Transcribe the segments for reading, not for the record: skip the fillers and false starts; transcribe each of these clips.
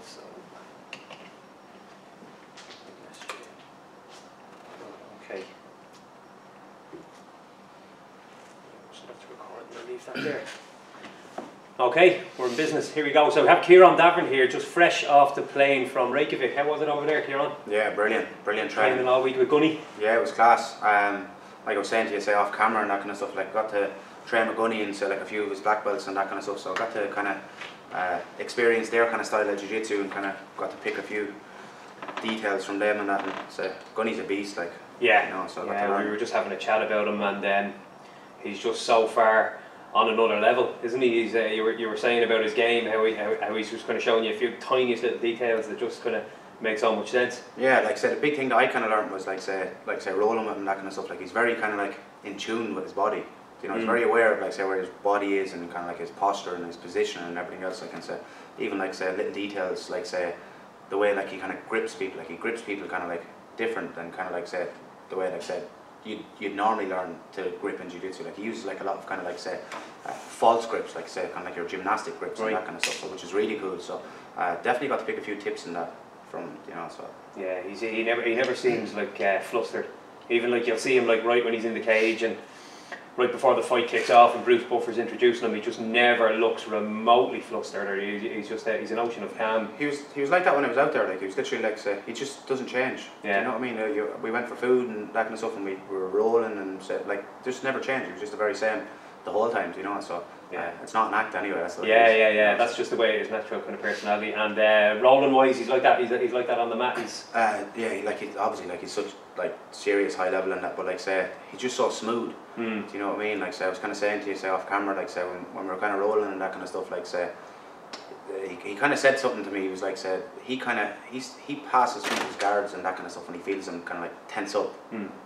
So. Okay. So let's record and leave that there. Okay, we're in business. Here we go. So we have Kieran Davern here, just fresh off the plane from Reykjavik. How was it over there, Kieran? Yeah, brilliant training. All week with Gunny. Yeah, it was class. Like I was saying to you, say off camera and that kind of stuff. Like got to train with Gunny and say like a few of his black belts and that kind of stuff. So I got to kind of experience their kind of style of jiu-jitsu and kind of got to pick a few details from them and that. And so Gunny's a beast, like. Yeah. You know, so yeah. We were just having a chat about him, and he's just so far on another level, isn't he? He's, you were saying about his game, how he's just kind of showing you a few tiniest little details that just kind of make so much sense. Yeah, like I said, the big thing that I kind of learned was like say rolling with him and that kind of stuff. Like he's very kind of like in tune with his body. You know, he's very aware of like say where his body is and kind of like his posture and his position and everything else. I can say, even like say little details, like say the way like he kind of grips people. Like he grips people kind of like different than kind of like say the way like say you'd normally learn to grip in jiu-jitsu. Like he uses like a lot of kind of like say false grips, like say kind of like your gymnastic grips and that kind of stuff, so, which is really cool. So definitely got to pick a few tips in that from, you know. So yeah, he never seems like flustered. Even like you'll see him like right when he's in the cage and right before the fight kicks off and Bruce Buffer's introducing him, he just never looks remotely flustered, or he's just he's an ocean of calm. He was like that when he was out there. Like he was literally like say he just doesn't change. Yeah. You know what I mean? We went for food and that kind of stuff, and we were rolling and said like just never changed. He was just the very same the whole time. You know, so yeah, it's not an act anyway. That's what yeah. That's just the way his natural kind of personality. And rolling wise, he's like that. He's like that on the mat. He's obviously like he's such like serious high level and that, but like say he's just so smooth. Do you know what I mean? Like say I was kind of saying to you say off camera, like say when we were kind of rolling and that kind of stuff, like say he kind of said something to me. He was like said he passes people's guards and that kind of stuff when he feels them kind of like tense up.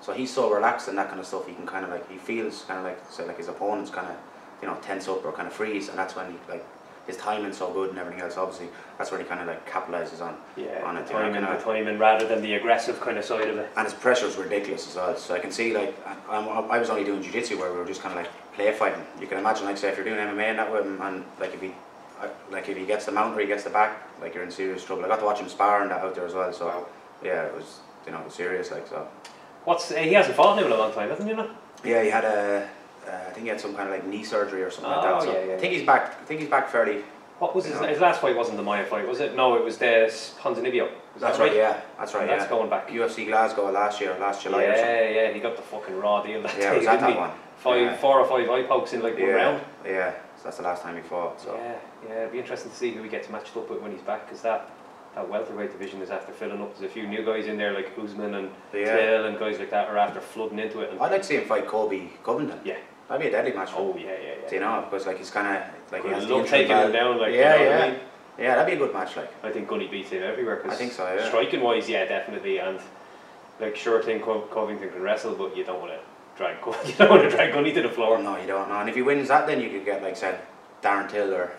So he's so relaxed and that kind of stuff. He can kind of like he feels kind of like say like his opponents kind of, you know, tense up or kind of freeze, and that's when he like his timing's so good and everything else. Obviously that's where he kind of like capitalizes on it. The timing rather than the aggressive kind of side of it. And his pressure's ridiculous as well. So I can see like I was only doing jiu-jitsu where we were just kind of like play fighting. You can imagine like say if you're doing MMA and that with him, and like if he gets the mount or he gets the back, like you're in serious trouble. I got to watch him spar and that out there as well. So yeah, it was, you know, serious like. So he hasn't fought now in a long time, hasn't he? No? Yeah, he had I think he had some kind of like knee surgery or something like that. So yeah. I think he's back fairly. What was his last fight? Wasn't the Maya fight, was it? No, it was the Ponzinibbio. That's right. Yeah, that's right. That's going back. UFC Glasgow last July or something. Yeah, he got the fucking raw deal that day. Yeah, was that one? 4 or 5 eye pokes in like one round. Yeah, so that's the last time he fought. So yeah, it'd be interesting to see who he gets matched up with when he's back, because that welterweight division is after filling up. There's a few new guys in there like Usman and Till and guys like that are after flooding into it. And I'd like to see him fight Kobe Covington. Yeah. That'd be a deadly match. Oh yeah. Do you know, because like he's kind of like he has love taking him down. Like, yeah, you know what I mean? Yeah, that'd be a good match. Like I think Gunny beats him everywhere. Cause I think so. Yeah. Striking wise, yeah, definitely. And like sure thing, Covington can wrestle, but you don't want to drag Gunny to the floor. No, you don't. No, and if he wins that, then you could get like said Darren Till or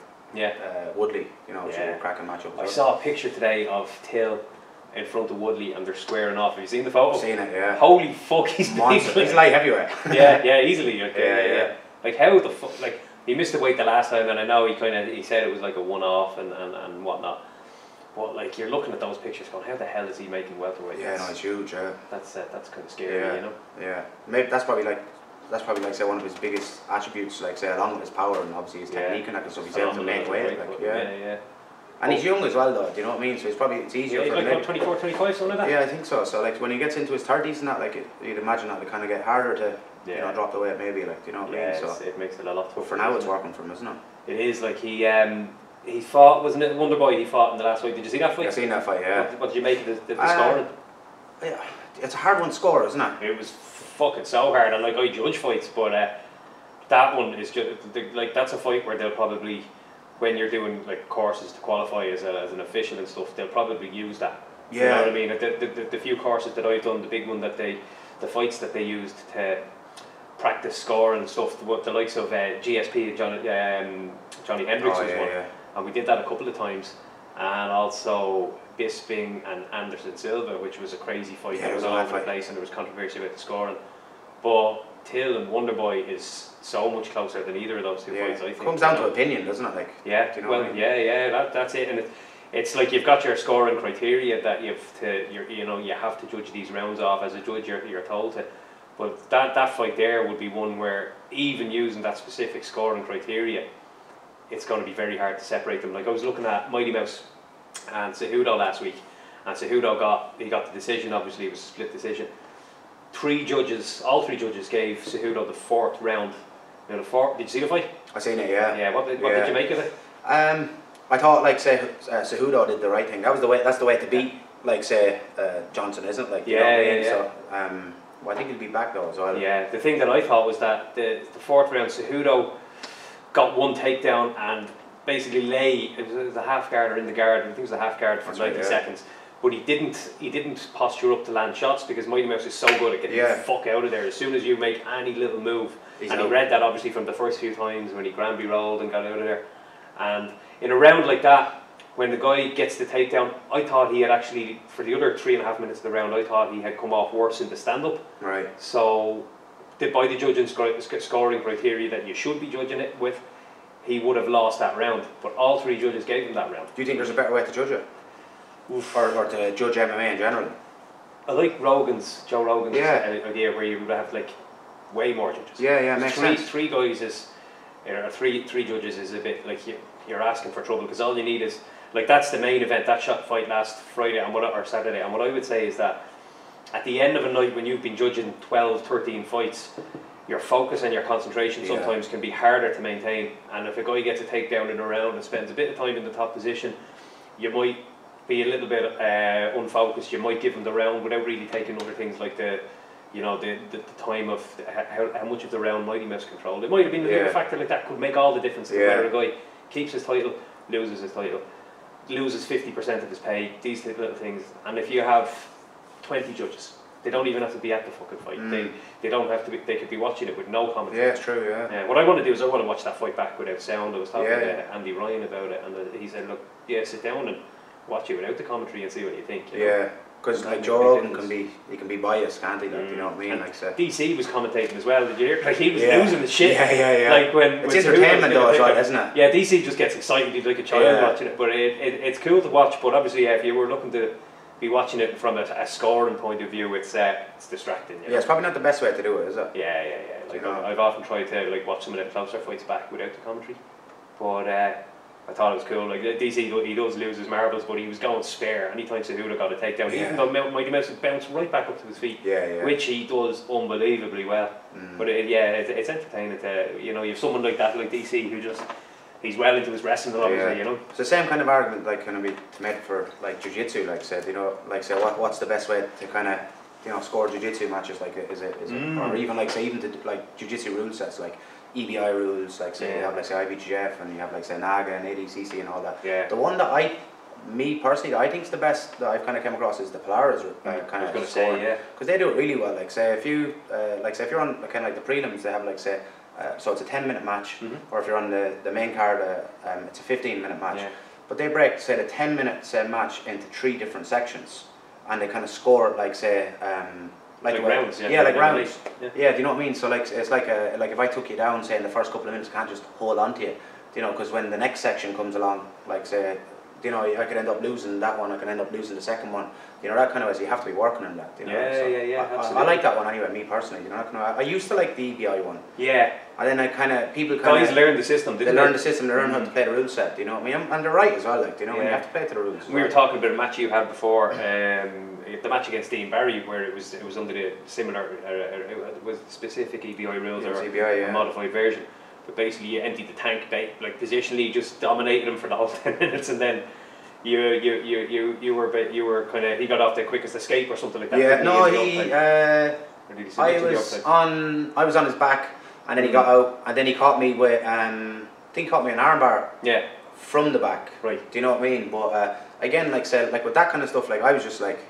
Woodley. You know, which is a cracking matchup. I saw a picture today of Till in front of Woodley and they're squaring off. Have you seen the photo? I've seen it. Yeah. Holy fuck, he's monster. He's light heavyweight. yeah, easily. Like, yeah. Like how the fuck? Like he missed the weight the last time, and I know he said it was like a one-off and whatnot. But like you're looking at those pictures, going, how the hell is he making welterweight? Yeah, no, it's huge. Yeah. That's kind of scary, you know. Yeah, maybe that's probably like say one of his biggest attributes. Like say along with his power and obviously his technique and that kind of stuff. He's able to make weight. Like yeah. And he's young as well, though. Do you know what I mean? So it's easier for him. He's like 24, 25, something like that. Yeah, I think so. So like when he gets into his 30s and that, like you'd imagine that would kind of get harder to you know, drop the weight maybe. Like, do you know what I mean? So it makes it a lot tougher. For now, it's working for him, isn't it? It is. Like he fought, wasn't it Wonderboy? He fought in the last fight. Did you see that fight? I seen that fight. Yeah. What did you make of the scoring? Yeah, it's a hard one to score, isn't it? It was fucking so hard, and like I judge fights, but that one is just like that's a fight where they'll probably, when you're doing like courses to qualify as an official and stuff, they'll probably use that. Yeah. You know what I mean? The few courses that I've done, the big one the fights that they used to practice score and stuff, the likes of GSP, Johnny Hendricks was one, and we did that a couple of times, and also Bisping and Anderson Silva, which was a crazy fight. Yeah, it was all over the place and there was controversy about the scoring, but Till and Wonderboy is so much closer than either of those two fights. I think it comes down to opinion, doesn't it? Like, yeah, do you know what I mean? that's it, and it's like you've got your scoring criteria that you have to judge these rounds off. As a judge, you're told to. But that fight there would be one where even using that specific scoring criteria, it's going to be very hard to separate them. Like I was looking at Mighty Mouse and Cejudo last week, and Cejudo got the decision. Obviously, it was a split decision. All three judges gave Cejudo the 4th round. Did you see the fight? I seen it, yeah. Yeah. What did you make of it? I thought like say Cejudo did the right thing. That's the way to beat like say Johnson, isn't it? Like you know what I mean? So well, I think he'll be back though as well. Yeah. The thing that I thought was that the 4th round Cejudo got one takedown and basically it was a half guard or in the guard. I think it was a half guard for 90 seconds. But he didn't posture up to land shots because Mighty Mouse is so good at getting the fuck out of there. As soon as you make any little move, he read that obviously from the first few times when he Granby rolled and got out of there. And in a round like that, when the guy gets the takedown, I thought he had actually, for the other 3.5 minutes of the round, I thought he had come off worse in the stand-up. Right. So, by the judging scoring criteria that you should be judging it with, he would have lost that round. But all 3 judges gave him that round. Do you think there's a better way to judge it? Or to judge MMA in general? I like Joe Rogan's idea where you would have like way more judges. Yeah, makes sense. Three guys three judges is a bit like you're asking for trouble because all you need is like that's the main event. That fight last Friday or Saturday, and what I would say is that at the end of a night when you've been judging 12, 13 fights, your focus and your concentration sometimes can be harder to maintain. And if a guy gets a takedown in a round and spends a bit of time in the top position, you might be a little bit unfocused. You might give him the round without really taking other things like the time of how much of the round Mighty Mouse controlled. It might have been a factor like that could make all the difference to whether a guy keeps his title, loses his title, loses 50% of his pay, these little things. And if you have 20 judges, they don't even have to be at the fucking fight. They don't have to be. They could be watching it with no commentary. Yeah, it's true. Yeah. What I want to do is I want to watch that fight back without sound. I was talking to Andy Ryan about it, and he said, "Look, sit down and watch it without the commentary and see what you think." Because like Joe Rogan can be biased, can't he? Like, you know what I mean? And like DC was commentating as well. Did you hear? Like he was losing the shit. Yeah. Like when it's entertainment though, as well, isn't it? Yeah, DC just gets excited. He's like a child watching it. But it's cool to watch. But obviously, if you were looking to be watching it from a scoring point of view, it's distracting. You know? Yeah, it's probably not the best way to do it, is it? Yeah. Like I've often tried to like watch some of the closer fights back without the commentary, but I thought it was cool. Like DC, he does lose his marbles, but he was going spare anytime Cejudo got a takedown. Even though Mighty Mouse would bounce right back up to his feet, which he does unbelievably well. But it's entertaining to you have someone like that, like DC, who just he's well into his wrestling, obviously. It's the same kind of argument like kind of be made for like jiu-jitsu, like said. What's the best way to kind of score jiu-jitsu matches? Like is it or even like say even to like jiu-jitsu rule sets like EBI rules, like say you have like say IBGF and you have like say NAGA and ADCC and all that. Yeah. The one that me personally, I think is the best that I've kind of come across is the Polaris kind of scoring. Because they do it really well. Like say if you're on kind of like the prelims, they have like say so it's a 10-minute match, or if you're on the main card, it's a 15-minute match. But they break say the 10-minute match into 3 different sections, and they kind of score it like say. Like rounds, like rounds. Yeah, do you know what I mean? So like it's like if I took you down, say in the first couple of minutes, I can't just hold on to you, because when the next section comes along, like say, I could end up losing that one, I could end up losing the second one, that kind of way. So you have to be working on that. Absolutely. I like that one anyway, me personally. I used to like the EBI one. Yeah. And then guys learn the system. They learn the system. They learn how to play the rule set. You know what I mean? And they're right as well. Like when you have to play to the rules. We were talking about a match you had before. The match against Dean Barry, where it was under the similar, it was specific EBI rules or a modified version. But basically, you emptied the tank, like positionally, just dominated him for the whole 10 minutes, and then you were kind of he got off the quickest escape or something like that. Yeah, no, I was on his back, and then he got out, and then he caught me with I think he caught me an armbar. Yeah. From the back. Right. Do you know what I mean? But again, like with that kind of stuff, like I was just like,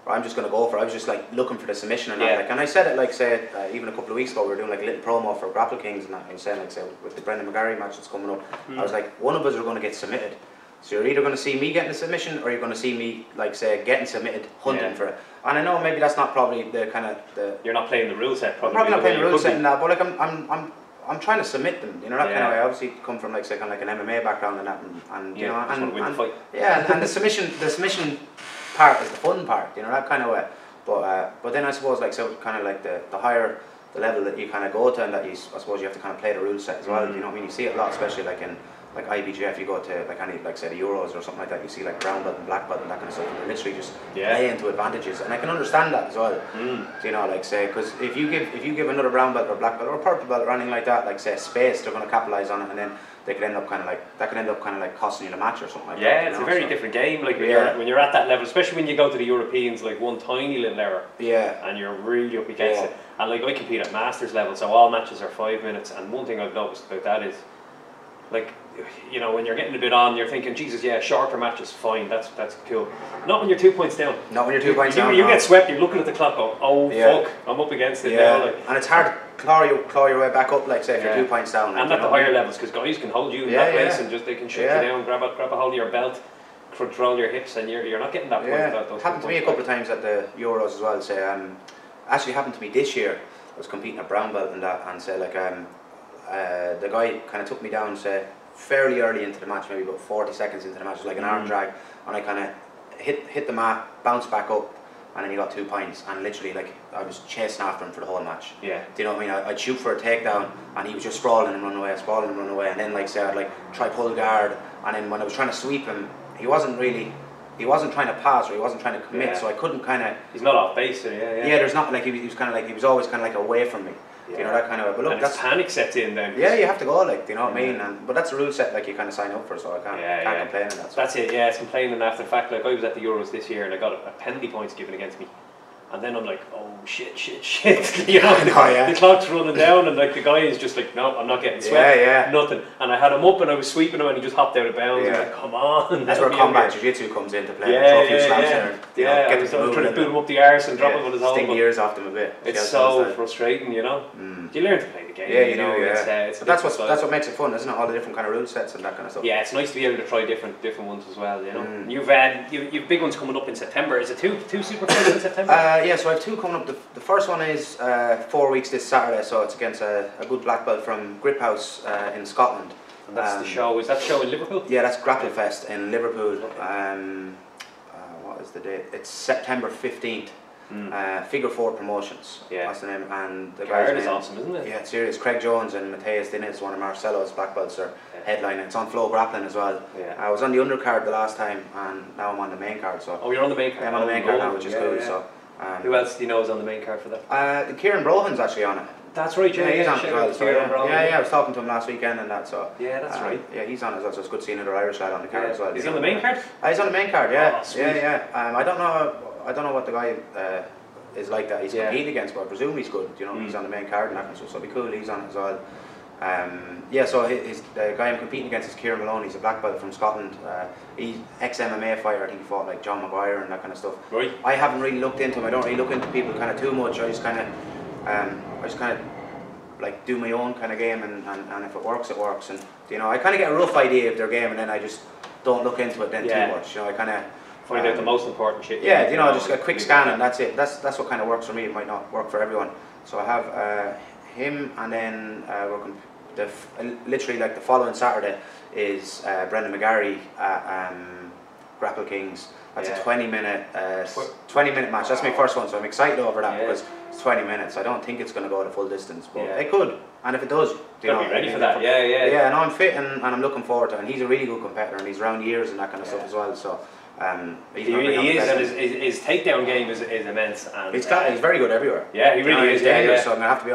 I'm just gonna go for it. I was just like looking for the submission and that. Like, and I said it even a couple of weeks ago. We were doing like a little promo for Grapple Kings, and I was saying with the Brendan McGarry match that's coming up, I was like, one of us are going to get submitted. So you're either going to see me getting a submission, or you're going to see me getting submitted, hunting for it. And I know maybe that's not probably the kind of the. You're not playing the rule set. Probably not playing the rule set in that, but like I'm trying to submit them, you know, that kind of way. I obviously come from like say kind of like an MMA background and that, and you know, and the submission part is the fun part, you know, that kind of way. But then I suppose like so kind of like the higher the level that you kind of go to, and that I suppose you have to kind of play the rule set as well. You know what I mean? You see it a lot, especially like in like IBJF. You go to like any like say the Euros or something like that. You see like brown belt and black belt and that kind of stuff. And they're literally just play into advantages, and I can understand that as well. You know, like say because if you give another brown belt or black belt or purple belt or anything like that, like say space, they're going to capitalize on it, and then they could end up kind of like costing you the match or something like that. Yeah, it's a very different game. Like when you're at that level, especially when you go to the Europeans, like one tiny little error, and you're really up against it. And like I compete at masters level, so all matches are 5 minutes. And one thing I've noticed about that is, like, you know, when you're getting a bit on, you're thinking, Jesus, yeah, shorter matches, fine, that's cool. Not when you're 2 points down. Not when you're 2 points down. You get swept. You're looking at the clock, going, oh fuck, I'm up against it now. Like, and it's hard to claw your way back up, like say if you're 2 points down. And at the higher levels, because guys can hold you in that place and just they can shut you down, grab a hold of your belt, control your hips, and you're not getting that point. It happened to me a couple of times at the Euros as well. Say, actually happened to me this year. I was competing at brown belt and that, and say like the guy kind of took me down, say fairly early into the match, maybe about 40 seconds into the match, like an arm drag, and I kind of hit the mat, bounced back up, and then he got 2 points, and literally like I was chasing after him for the whole match. Do you know what I mean? I'd shoot for a takedown, and he was just sprawling and running away, and then like say I'd like try pull guard, and then when I was trying to sweep him, he wasn't trying to pass or he wasn't trying to commit, so I couldn't kind of. He's not off base, there's not like he was kind of like he was always kind of like away from me. You know, that kind of. But look, that's panic sets in then. Yeah, you have to go, like, you know what I mean. But that's a rule set like you kind of sign up for, so I can't complain on that. So. That's it. Yeah, it's complaining after the fact. Like I was at the Euros this year and I got a penalty points given against me. And then I'm like, oh shit, you know, the clock's running down, and like the guy is just like, no, I'm not getting swept, nothing. And I had him up and I was sweeping him and he just hopped out of bounds. I'm like, come on. That's where combat jiu-jitsu comes into play. Throw a few slaps there. I was trying to boot him up the arse and drop him on his elbow. Sting the ears off them a bit. It's so frustrating, you know. You learn to play the game. Yeah, you do. But that's what makes it fun, isn't it? All the different kind of rule sets and that kind of stuff. Yeah, it's nice to be able to try different ones as well. You know, you've big ones coming up in September. Is it two super fights in September? Yeah, so I have two coming up. The first one is 4 weeks this Saturday, so it's against a good black belt from Grip House in Scotland. And that's the show. Is that the show in Liverpool? Yeah, that's Grapple Fest in Liverpool. What is the date? It's September 15th. Figure 4 Promotions. Yeah. That's the name. And the card is awesome, isn't it? Yeah, it's serious. Craig Jones and Matthias Dinnes, one of Marcelo's black belts, are headlining. It's on Flow Grappling as well. Yeah. I was on the undercard the last time, and now I'm on the main card. So. Oh, you're on the main card. Yeah, I'm on the main card now, which is cool. So. Who else do you know is on the main card for that? Kieran Brohan's actually on it. That's right, yeah, he's on it as well. So, yeah, I was talking to him last weekend and that. So yeah, that's right. Yeah, he's on it as well. So it's good seeing another Irish lad on the card as well. Is he on the main card? He's on the main card. Yeah, oh, sweet. yeah. I don't know what the guy is like that he's competing against, but I presume he's good. You know, he's on the main card and that kind of stuff. So it'll be cool. He's on it as well. So the guy I'm competing against is Kieran Malone. He's a black belt from Scotland. He's ex-MMA fighter. I think he fought like John Maguire and that kind of stuff. Right. I haven't really looked into him. I don't really look into people kind of too much. I just kind of like do my own kind of game, and if it works, it works. And you know, I kind of get a rough idea of their game, and then I just don't look into it then too much. You know, I kind of find out the most important shit. Yeah, you know, just a quick scan and that's it. That's what kind of works for me. It might not work for everyone. So I have him, and then literally like the following Saturday is Brendan McGarry at Grapple Kings. That's a 20-minute match. That's my first one, so I'm excited over that because it's 20 minutes. I don't think it's going to go the full distance, but it could. And if it does, you know, be ready for that. Yeah. Yeah, and I'm fit, and I'm looking forward to it. And he's a really good competitor, and he's around years and that kind of stuff as well. So. He is, and his takedown game is immense. And he's very good everywhere. Yeah, he really is dangerous. So I'm gonna have to be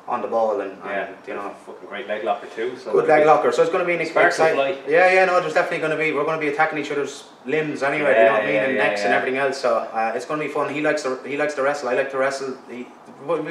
on the ball and you know, fucking great leg locker too. So good leg locker. So it's going to be an exciting. No, there's definitely going to be. We're going to be attacking each other's limbs anyway. You know what I mean, and necks and everything else. So it's going to be fun. He likes to wrestle. I like to wrestle. Both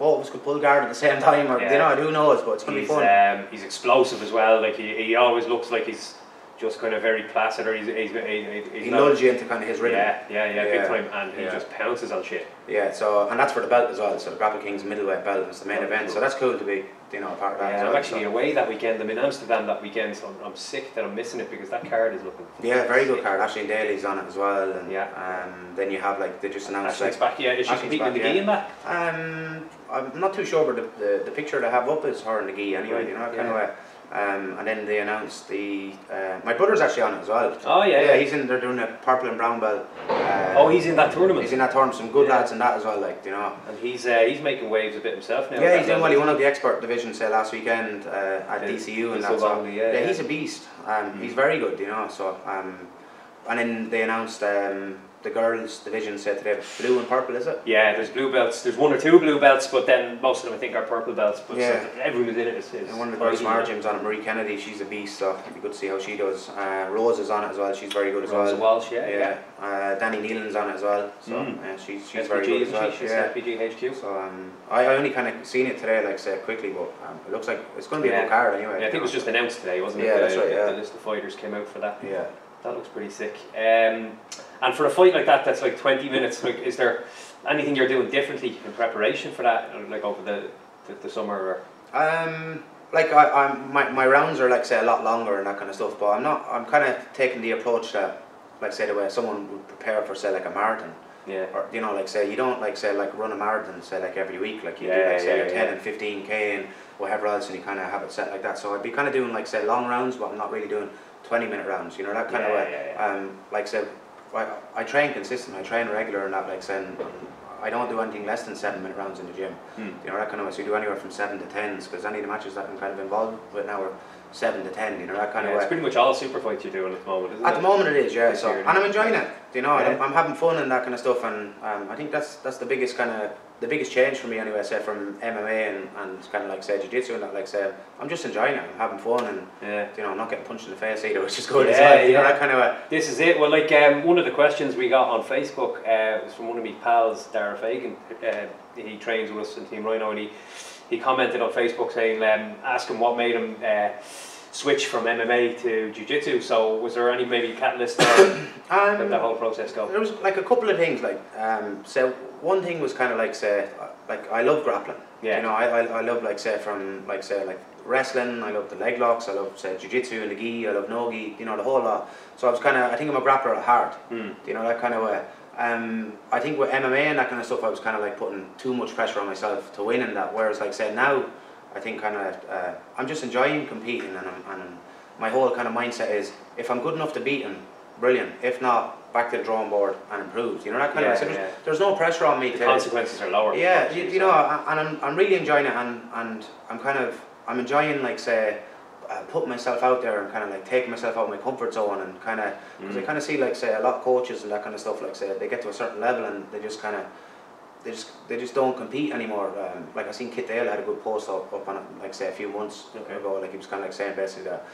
of us could pull guard at the same time, or you know, who knows? But it's going to be fun. He's explosive as well. Like he always looks like he's just kind of very placid, or he lulls you into kind of his rhythm. Yeah, big time, and he just pounces on shit. Yeah, so and that's for the belt as well. So the Grapple Kings middleweight belt, and it's the main event. So that's cool to be, you know, a part of that. Yeah, I'm actually away that weekend. I'm in Amsterdam that weekend, so I'm sick that I'm missing it because that card is looking. Yeah, very good card. Ashley Daly's on it as well, and then you have like they just announced. Ashley's back. Yeah, is she competing in the gi in that? I'm not too sure, but the picture they have up is her and the gi anyway. Right, You know, that kind of way. And then they announced the my brother's actually on it as well. Oh yeah, yeah. He's in. They're doing a purple and brown belt. Oh, he's in that tournament. He's in that tournament. Some good lads in that as well, like you know. And he's making waves a bit himself now. Yeah, he's doing well. He won up the expert division say last weekend at DCU and that. So yeah, he's a beast. He's very good, you know. So and then they announced the girls division said today blue and purple, is it? Yeah, there's blue belts. There's 1 or 2 blue belts, but then most of them I think are purple belts. But yeah, so everyone who's in it is and one of the girls from our gym's on it, Marie Kennedy. She's a beast, so it'd be good to see how she does. Rose is on it as well. She's very good as Rosa well. Walsh, yeah. Danny Nealon's on it as well. So she's SBG, very good as well. She's SBG HQ. So I only kind of seen it today, like say quickly, but it looks like it's going to be a good card anyway. Yeah, I think it was just announced today, wasn't it? Yeah, that's right. Yeah, the list of fighters came out for that. Yeah. That looks pretty sick. And for a fight like that, that's like 20 minutes. Like, is there anything you're doing differently in preparation for that, like over the summer? Or? Like my rounds are like say a lot longer and that kind of stuff. But I'm kind of taking the approach that, like say the way someone would prepare for say like a marathon. Yeah. Or you know, like say you don't like say like run a marathon say like every week. Like you do like say 10 and 15k and whatever else, and you kind of have it set like that. So I'd be kind of doing like say long rounds, but I'm not really doing 20-minute rounds, you know, that kind of way. Like said, I train consistent, I train regular and that, like saying, I don't do anything less than 7-minute rounds in the gym. You know, that kind of way. So you do anywhere from 7 to 10s, because any of the matches that I'm kind of involved with now are 7 to 10, you know, that kind of way. It's pretty much all super fights you're doing at the moment, isn't it? At the moment it is, yeah. So, and I'm enjoying it, you know, I'm having fun and that kind of stuff, and I think that's the biggest kind of, the biggest change for me anyway, say from MMA and kind of like say jiu-jitsu and that, like say, I'm just enjoying it, I'm having fun and, you know, I'm not getting punched in the face either, which is good as well, you know, that kind of way. This is it. Well, like one of the questions we got on Facebook was from one of my pals, Dara Fagan. He trains with us in Team Rhino, and he commented on Facebook saying, ask him what made him switch from MMA to jiu-jitsu. So was there any maybe catalyst there that the whole process go? There was like a couple of things, like so one thing was kind of like say like I love grappling. You know, I love like say from like say like wrestling, I love the leg locks, I love say jiu-jitsu and the gi, I love no gi, you know, the whole lot. So I was kind of, I think I'm a grappler at heart, you know, that kind of way. I think with MMA and that kind of stuff, I was kind of like putting too much pressure on myself to win in that, whereas like say now I think kind of I'm just enjoying competing, and my whole kind of mindset is if I'm good enough to beat him, brilliant. If not, back to the drawing board and improve. You know, that kind of. So there's no pressure on me. The consequences are lower. Yeah, you know, and I'm really enjoying it, and I'm enjoying like say putting myself out there and kind of like taking myself out of my comfort zone, and kind of because I kind of see like say a lot of coaches and that kind of stuff, like say they get to a certain level and they just kind of. They just don't compete anymore. Like I seen Kit Dale had a good post up on it, like say a few months ago. Like he was kind of like saying basically that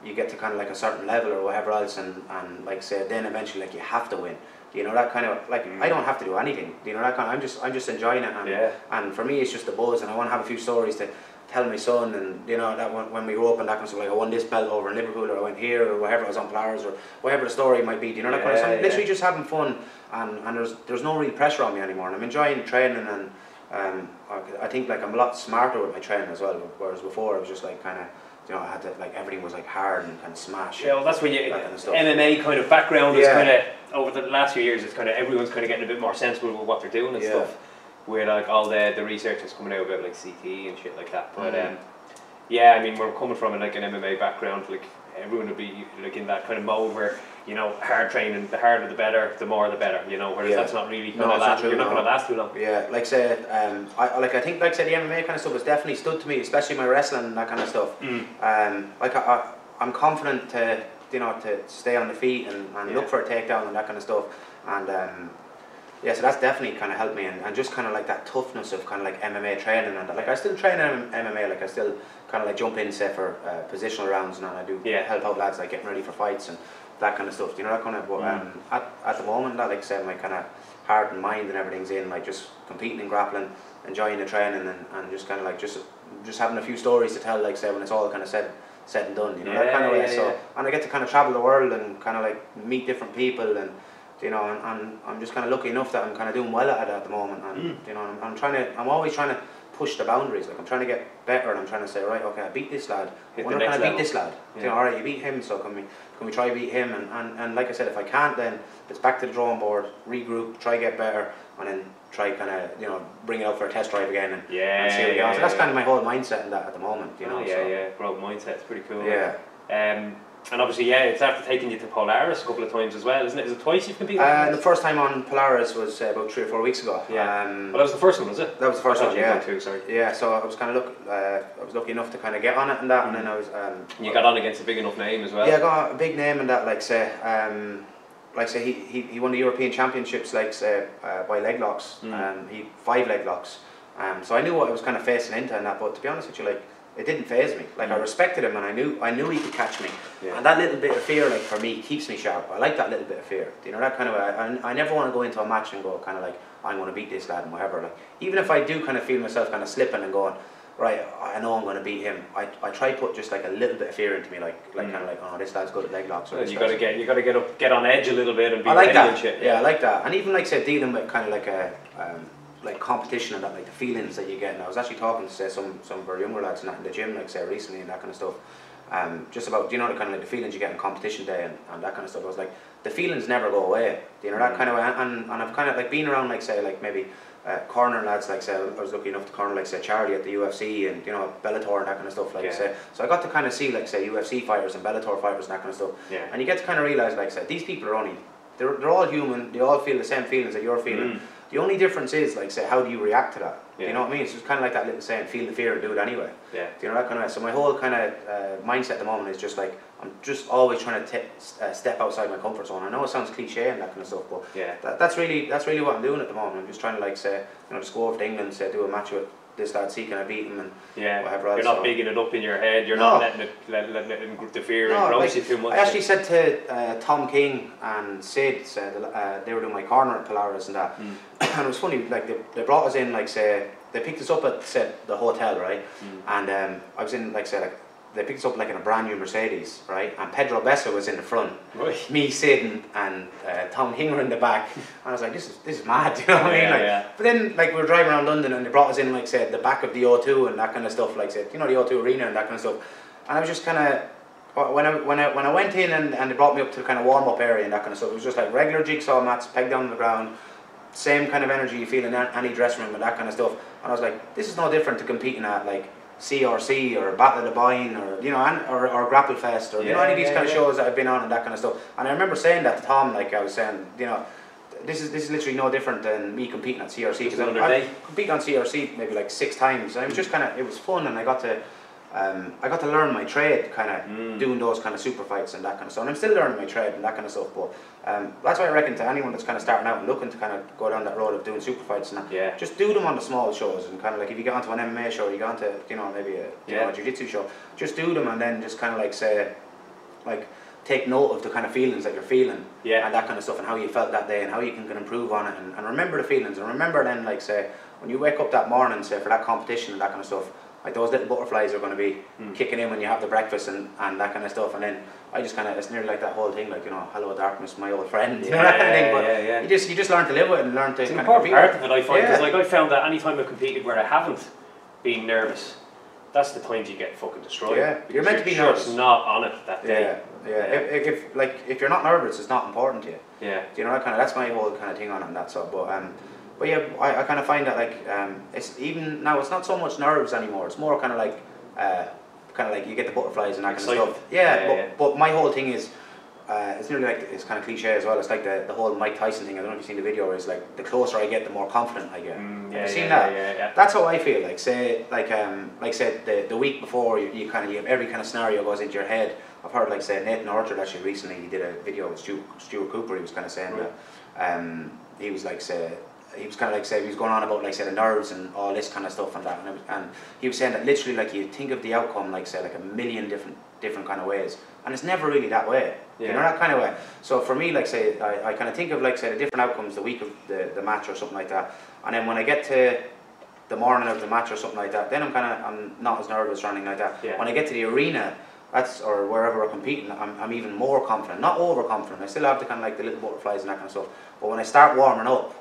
you get to kind of like a certain level or whatever else, and like say then eventually like you have to win. You know, that kind of like I don't have to do anything. You know, that kind of I'm just enjoying it, and for me it's just the buzz, and I want to have a few stories to tell my son, and you know that when we grew up and that kind of stuff, like I won this belt over in Liverpool, or I went here, or whatever, I was on Polaris, or whatever the story might be. You know, that kind of stuff. Literally just having fun, and there's no real pressure on me anymore, and I'm enjoying training, and I think like I'm a lot smarter with my training as well. Whereas before I was just like kind of. You know, I had to like everything was like hard and kind of smash. Yeah, well, that's when you kind of MMA kind of background is kind of over the last few years. It's kind of everyone's kind of getting a bit more sensible with what they're doing and stuff. Where like all the research is coming out about like CT and shit like that. But yeah, I mean, we're coming from like an MMA background. Like everyone would be like in that kind of mode where you know hard training, the harder the better, the more the better. You know, whereas that's not really going to last. You're not going to last too long. Yeah, like say, I think like say the MMA kind of stuff has definitely stood to me, especially my wrestling and that kind of stuff. Like I'm confident to you know to stay on the feet and look for a takedown and that kind of stuff, and yeah, so that's definitely kind of helped me, and just kind of like that toughness of kind of like MMA training, and like I still train MMA, like I still kind of like jump in say for positional rounds, and I do help out lads like getting ready for fights and that kind of stuff, you know, that kind of, but at the moment that like I said, my kind of heart and mind and everything's in like just competing and grappling, enjoying the training, and just kind of like just having a few stories to tell, like say when it's all kind of said and done, you know, that kind of way. So and I get to kind of travel the world and kind of like meet different people, and you know, and I'm just kind of lucky enough that I'm kind of doing well at it at the moment, and you know, I'm always trying to push the boundaries, like I'm trying to get better, and I'm trying to say, right, okay, I beat this lad, when can I beat this lad? You know, alright, you beat him, so can we try beat him, and like I said, if I can't, then it's back to the drawing board, regroup, try get better, and then try kind of, you know, bring it out for a test drive again and see how it goes. So that's kind of my whole mindset in that at the moment, you know. Growth mindset, it's pretty cool. Yeah. And obviously, it's after taking you to Polaris a couple of times as well, isn't it? Is it twice you've competed? The first time on Polaris was about 3 or 4 weeks ago. Yeah. Well, that was the first one, was it? That was the first one, yeah. Too, sorry. Yeah, so I was kind of I was lucky enough to kind of get on it and that, and then I was. You got on against a big enough name as well. Yeah, I got a big name in that, like say he won the European Championships, like say by leg locks. He 5 leg locks. So I knew what I was kind of facing into and that, but to be honest with you, like, it didn't faze me. Like, I respected him, and I knew he could catch me. Yeah. And that little bit of fear, like, for me, keeps me sharp. I like that little bit of fear. You know, that kind of. I never want to go into a match and go kind of like, I'm going to beat this lad and whatever. Like, even if I do kind of feel myself kind of slipping and going, right, I know I'm going to beat him. I try to put just like a little bit of fear into me, like kind of like, oh, this lad's good at leg locks. Or you got to get on edge a little bit and be ready that. And shit. Yeah, I like that. And even like say dealing with kind of like a. Like competition and that, like the feelings that you get. And I was actually talking to say some of our younger lads in the gym, like say recently and that kind of stuff. Just about, you know, the kind of like the feelings you get in competition day and that kind of stuff. I was like, the feelings never go away. You know, that kind of, and I've kind of like been around, like say, like maybe corner lads, like say, I was lucky enough to corner like say Charlie at the UFC and, you know, Bellator and that kind of stuff, like say. So I got to kind of see like say UFC fighters and Bellator fighters and that kind of stuff. Yeah. And you get to kind of realise, like say, these people are only, they're all human. They all feel the same feelings that you're feeling. The only difference is, like, say, how do you react to that? Yeah. You know what I mean? So it's kind of like that little saying, feel the fear and do it anyway. Yeah. You know, that kind of. So my whole kind of mindset at the moment is just like, I'm just always trying to step outside my comfort zone. I know it sounds cliche and that kind of stuff, but that's really what I'm doing at the moment. I'm just trying to, like, say, you know, just go over to England, say, do a match with this lad, see can I beat him and whatever else. You're not bigging it up in your head. You're not letting it the fear engross you too much. I actually said to Tom King and Sid, they were doing my corner at Polaris and that, and it was funny. Like they brought us in, like say they picked us up at the hotel, right? And I was in, like say, like they picked us up like in a brand new Mercedes, right? And Pedro Bessa was in the front, me, Sid, and Tom King were in the back. And I was like, this is mad, you know what I mean? Like, but then, like, we were driving around London and they brought us in, like, say, the back of the O2 and that kind of stuff, like, say, you know, the O2 Arena and that kind of stuff. And I was just kind of, when I went in and they brought me up to the kind of warm up area and that kind of stuff, it was just like regular jigsaw mats pegged down on the ground, same kind of energy you feel in any dressing room and that kind of stuff. And I was like, this is no different to competing at, like, CRC or Battle of the Boyne or, you know, or Grapple Fest or, you know, any of these kind of shows that I've been on and that kind of stuff. And I remember saying that to Tom, like I was saying, you know, this is literally no different than me competing at CRC, because I competed on CRC maybe like 6 times, and it was just kind of, it was fun, and I got to learn my trade, kind of doing those kind of super fights and that kind of stuff. And I'm still learning my trade and that kind of stuff. But that's why I reckon to anyone that's kind of starting out and looking to kind of go down that road of doing super fights and that, just do them on the small shows. And kind of like if you get onto an MMA show, you get onto, you know, maybe a jiu-jitsu show, just do them and then just kind of like say, like, take note of the kind of feelings that you're feeling and that kind of stuff, and how you felt that day and how you can improve on it, and remember the feelings, and remember then, like say, when you wake up that morning, say for that competition and that kind of stuff, like those little butterflies are going to be kicking in when you have the breakfast and that kind of stuff. And then I just kind of, it's nearly like that whole thing, like, you know, hello darkness, my old friend, you know, that kind of thing. But you just learn to live with it and learn to. It's an important part of it, I find, because like I found that any time I've competed where I haven't been nervous, that's the times you get fucking destroyed. Yeah, you're meant to be nervous. Just not on it that day. If you're not nervous, it's not important to you. Yeah. Do you know, that kind of, that's my whole kind of thing on it and that sort. But yeah, I kind of find that, like, it's even now, it's not so much nerves anymore. It's more kind of like you get the butterflies and that kind of stuff. Yeah, but my whole thing is, it's nearly like, it's kind of cliche as well. It's like the whole Mike Tyson thing. I don't know if you've seen the video where it's like, the closer I get, the more confident I get. Have you seen that? Yeah. That's how I feel. Like say, the week before, you kind of, you have every kind of scenario goes into your head. I've heard, like say, Nathan Orchard actually recently, he did a video with Stuart Cooper. He was kind of saying that he was like say. He was kind of like say, he was going on about, like say, the nerves and all this kind of stuff and that, and he was saying that literally, like, you think of the outcome, like say, like a million different kind of ways, and it's never really that way. You know, that kind of way. So for me, like say, I kind of think of, like say, the different outcomes the week of the match or something like that, and then when I get to the morning of the match or something like that, then I'm not as nervous or anything like that. When I get to the arena, or wherever we're competing, I'm even more confident, not overconfident. I still have the kind of like the little butterflies and that kind of stuff, but when I start warming up,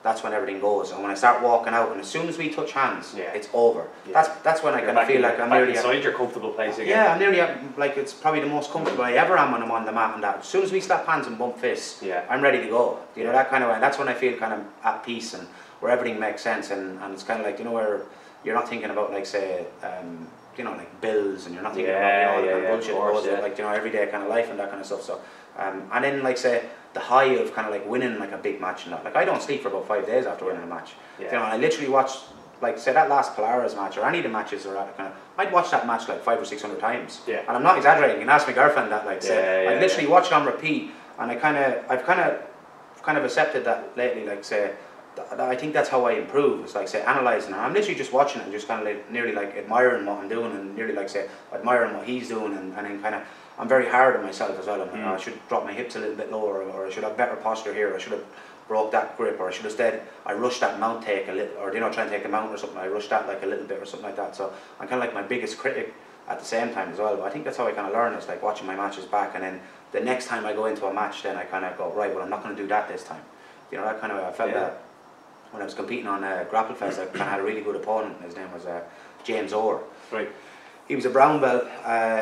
that's when everything goes. And when I start walking out, and as soon as we touch hands, it's over. Yeah. That's when I kind of feel like I'm nearly inside your comfortable place again. Yeah, I'm nearly like it's probably the most comfortable I ever am when I'm on the mat. And that as soon as we slap hands and bump fists, I'm ready to go. You know, that kind of way. That's when I feel kind of at peace and where everything makes sense. And it's kind of like, you know, where you're not thinking about like say. You know, like bills, and you're not thinking about the kind of bullshit that goes with like, you know, everyday kind of life and that kind of stuff. So, and then like say the high of kind of like winning like a big match and that. Like I don't sleep for about 5 days after winning a match. You know, I literally watch like say that last Polaris match or any of the matches or that kind of. I'd watch that match like 500 or 600 times. And I'm not exaggerating. You can ask my girlfriend that. Like, say I literally watch it on repeat, and I've kind of accepted that lately. Like say. I think that's how I improve. It's like say analysing. I'm literally just watching it and just kind of like nearly like admiring what I'm doing and nearly like say admiring what he's doing and then kind of I'm very hard on myself as well. I'm like, I should drop my hips a little bit lower, or I should have better posture here. I should have broke that grip, or I should have instead I rushed that mount take a little, or you know, try and take a mount or something. I rushed that like a little bit or something like that. So I'm kind of like my biggest critic at the same time as well. But I think that's how I kind of learn. It's like watching my matches back, and then the next time I go into a match, then I kind of go right. Well, I'm not going to do that this time. You know, that kind of I felt that. When I was competing on Grapple Fest, I kind of had a really good opponent. His name was James Orr. Right. He was a brown belt.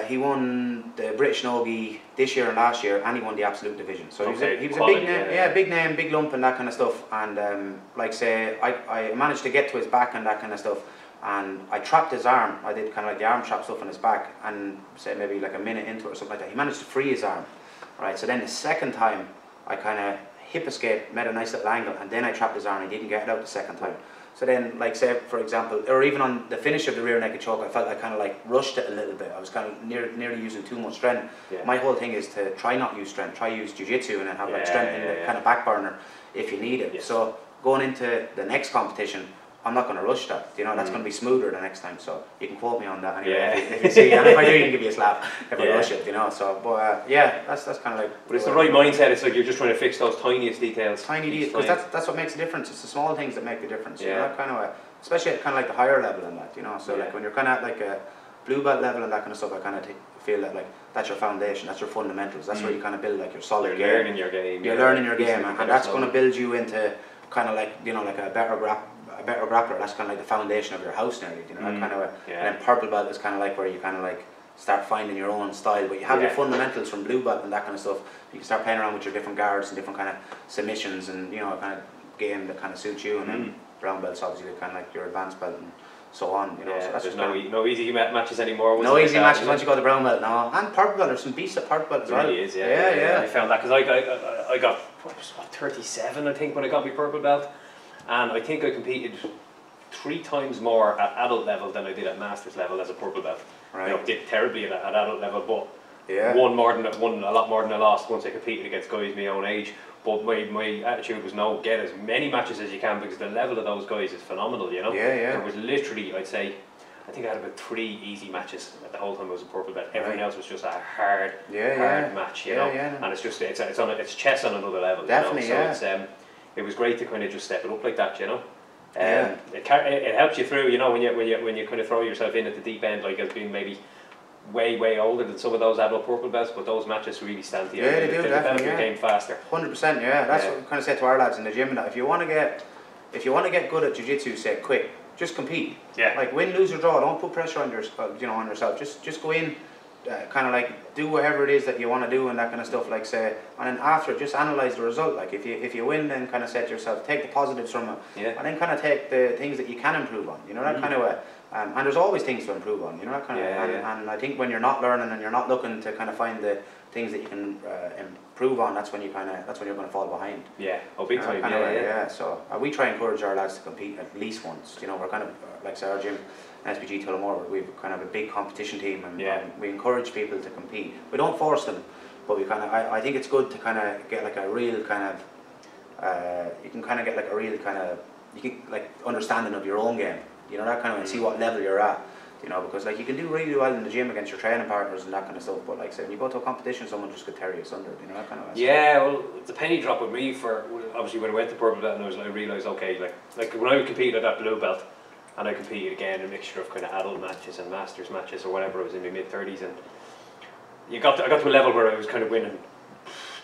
He won the British Nogi this year and last year, and he won the absolute division. So he was a big name, big name, big lump and that kind of stuff. And like say, I managed to get to his back and that kind of stuff. And I trapped his arm. I did kind of like the arm trap stuff on his back. And say maybe like a minute into it or something like that, he managed to free his arm. Right. So then the second time, I kind of hip escape, made a nice little angle, and then I trapped his arm and he didn't get it out the second time. So then, like say for example, or even on the finish of the rear naked choke, I felt I kind of like rushed it a little bit. I was kind of nearly using too much strength. My whole thing is to try not use strength, try use jiu-jitsu and then have like strength in the kind of back burner if you need it. So going into the next competition, I'm not going to rush that, you know, that's going to be smoother the next time, so you can quote me on that anyway if you see, and if I do you can give me a slap if I rush it, you know, so, but that's kind of like... But it's the right mindset, it's like you're just trying to fix those tiniest details. Tiny details, because that's what makes the difference, it's the small things that make the difference, you know, kind of, especially at kind of like the higher level and that, you know, so like when you're kind of at like a blue belt level and that kind of stuff, I kind of feel that like that's your foundation, that's your fundamentals, that's where you kind of build like your solid game. You're learning your game. You're learning your game, and that's going to build you into kind of like, you know, like a better grappler. That's kind of like the foundation of your house nearly, you know, that kind of way. And then purple belt is kind of like where you kind of like start finding your own style, but you have your fundamentals from blue belt and that kind of stuff. You can start playing around with your different guards and different kind of submissions and, you know, kind of game that kind of suits you, and then brown belts obviously kind of like your advanced belt and so on, you know. So that's there's no easy matches anymore. No easy matches once you go to brown belt now. And purple belt, there's some beasts at purple belt as well. It really is, yeah. I found that because I got what, 37 I think when I got my purple belt, and I think I competed 3 times more at adult level than I did at masters level as a purple belt. Right. You know, did terribly at adult level, but won a lot more than I lost once I competed against guys my own age. But my attitude was no, get as many matches as you can because the level of those guys is phenomenal, you know. There was literally, I'd say, I think I had about 3 easy matches at the whole time I was a purple belt. Everything else was just a hard match, you know. And it's just it's chess on another level. Definitely, you know? So it was great to kind of just step it up like that, you know. It helps you through, you know, when you kind of throw yourself in at the deep end, like as being maybe way older than some of those adult purple belts, but those matches really stand to you. Yeah, they do, definitely. Your game faster. 100%, That's what we kind of say to our lads in the gym. That if you want to get good at jiu-jitsu, say quick, just compete. Like win, lose or draw. Don't put pressure on yourself. Just go in, kind of like do whatever it is that you want to do and that kind of stuff. Like say, and then after it, just analyze the result. Like if you win, then kind of say to yourself, take the positives from it, and then kind of take the things that you can improve on. You know, that kind of way. And there's always things to improve on, you know, that kind of. And I think when you're not learning and you're not looking to kind of find the things that you can improve on, that's when you're going to fall behind. Big time. So we try and encourage our lads to compete at least once. You know, we're kind of like say our gym, SBG Tullamore, we've kind of a big competition team, and we encourage people to compete. We don't force them, but we kind of. I think it's good to kind of get like a real kind of. You can kind of get like a real kind of understanding of your own game. You know, that kind of, and see what level you're at, you know, because like you can do really well in the gym against your training partners and that kind of stuff, but like say when you go to a competition, someone just could tear you asunder, you know, that kind of. Well, the penny drop with me for obviously when I went to purple belt, and I realised okay, like when I competed at that blue belt, and I competed again a mixture of kind of adult matches and masters matches or whatever. I was in my mid-30s, and I got to a level where I was kind of winning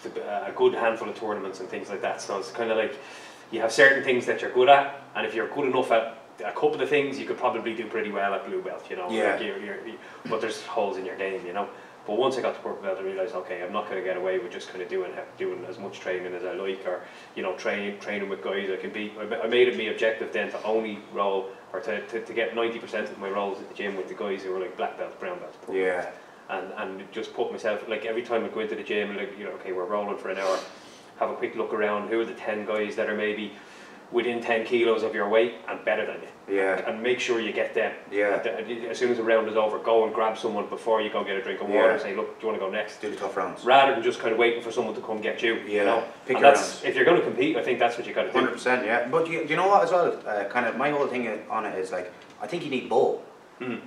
a good handful of tournaments and things like that. So it's kind of like you have certain things that you're good at, and if you're good enough at a couple of things, you could probably do pretty well at blue belt, you know. Yeah. Like but there's holes in your game, you know. But once I got to purple belt, I realised, okay, I'm not going to get away with just kind of doing as much training as I like, or you know, training with guys I can beat. I made it my objective then to only roll, or to get 90% of my rolls at the gym with the guys who were like black belt, brown belt, purple belt. And just put myself, like every time I go into the gym, like, you know, okay, we're rolling for an hour, have a quick look around, who are the 10 guys that are maybe within 10 kilos of your weight and better than you. Yeah. And make sure you get them. Yeah. As soon as the round is over, go and grab someone before you go get a drink of water and say, look, do you want to go next? Do the tough rounds. Rather than just kind of waiting for someone to come get you. Yeah. You know? Pick and your that's, rounds. if you're going to compete, I think that's what you got to do. 100%, yeah. But you know what as well, kind of my whole thing on it is like, I think you need both.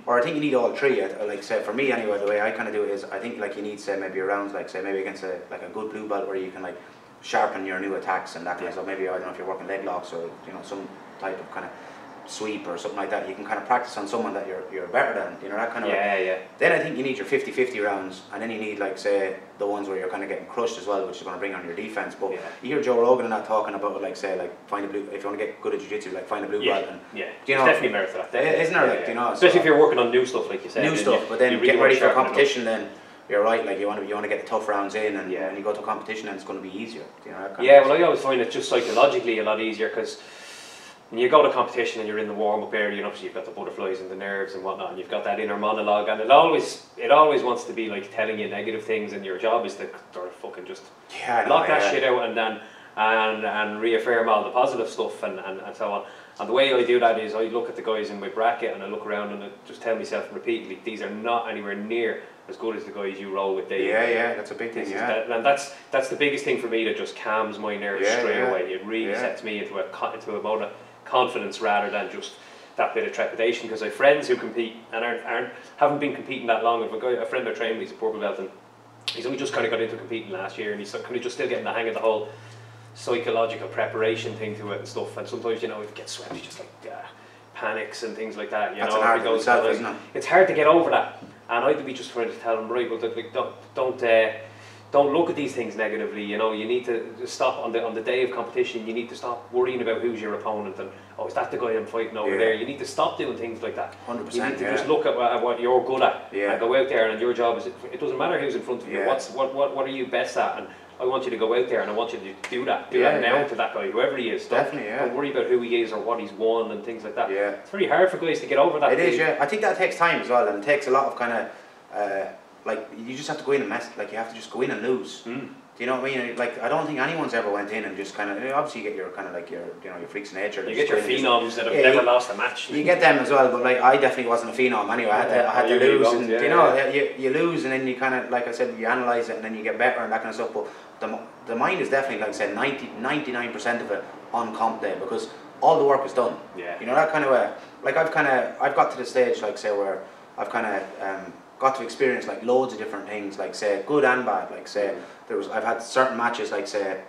Or I think you need all three. Like say for me anyway, the way I kind of do it is I think like you need say maybe a rounds like say maybe against a good blue belt where you can like sharpen your new attacks and that kind of stuff. Maybe I don't know if you're working leg locks or you know some type of kind of sweep or something like that. You can kind of practice on someone that you're better than. You know that kind of. Yeah. Then I think you need your 50-50 rounds, and then you need like say the ones where you're kind of getting crushed as well, which is going to bring on your defense. But you hear Joe Rogan and that talking about like say like find a blue if you want to get good at jiu-jitsu, like find a blue belt. And, yeah. You know, there's definitely merit to that. Definitely. Isn't there like you know? Especially so, if you're working on new stuff like you said. New stuff, but then really get ready for competition then. You're right, like you want to get the tough rounds in, and when you go to competition, then it's going to be easier. You know, that kind of well, I always find it just psychologically a lot easier because when you go to competition and you're in the warm-up area, and obviously you've got the butterflies and the nerves and whatnot, and you've got that inner monologue, and it always wants to be like telling you negative things, and your job is to sort of fucking just lock that shit out and then and reaffirm all the positive stuff and so on. And the way I do that is I look at the guys in my bracket and I look around and I just tell myself repeatedly, these are not anywhere near as good as the guys you roll with daily. Yeah, that's a big thing, and that's the biggest thing for me that just calms my nerves straight away. It really sets me into a mode of confidence rather than just that bit of trepidation, because I have friends who compete and haven't been competing that long. A friend I trained, he's a purple belt, and he's only just kind of got into competing last year, and he's kind of just still getting the hang of the whole psychological preparation thing to it and stuff. And sometimes, you know, if it gets swept, he just like panics and things like that. That's hard to itself, isn't it? It's hard to get over that, and I'd be just trying to tell him, right, well, like, don't look at these things negatively. You know, you need to stop on the day of competition. You need to stop worrying about who's your opponent and is that the guy I'm fighting over there. You need to stop doing things like that. 100%. You need to just look at what you're good at and go out there. And your job is it doesn't matter who's in front of you. What are you best at? And I want you to go out there and I want you to do that. Do that now to that guy, whoever he is. Don't worry about who he is or what he's won and things like that. It's very hard for guys to get over that. It is. I think that takes time as well, and it takes a lot of kind of. Like you just have to go in and mess. Like you have to just go in and lose. Do you know what I mean? Like I don't think anyone's ever went in and just kind of. Obviously, you get your kind of like your freaks of nature. You get your phenoms that have never lost a match. You get them as well, but like I definitely wasn't a phenom anyway. I had to lose, and you know you lose, and then you kind of like I said, you analyze it, and then you get better and that kind of stuff. But the mind is definitely like I said, 99% of it on comp day, because all the work is done. You know that kind of way. Like I've got to the stage like say where I've kind of. Got to experience like loads of different things, like say good and bad. Like say I've had certain matches, like say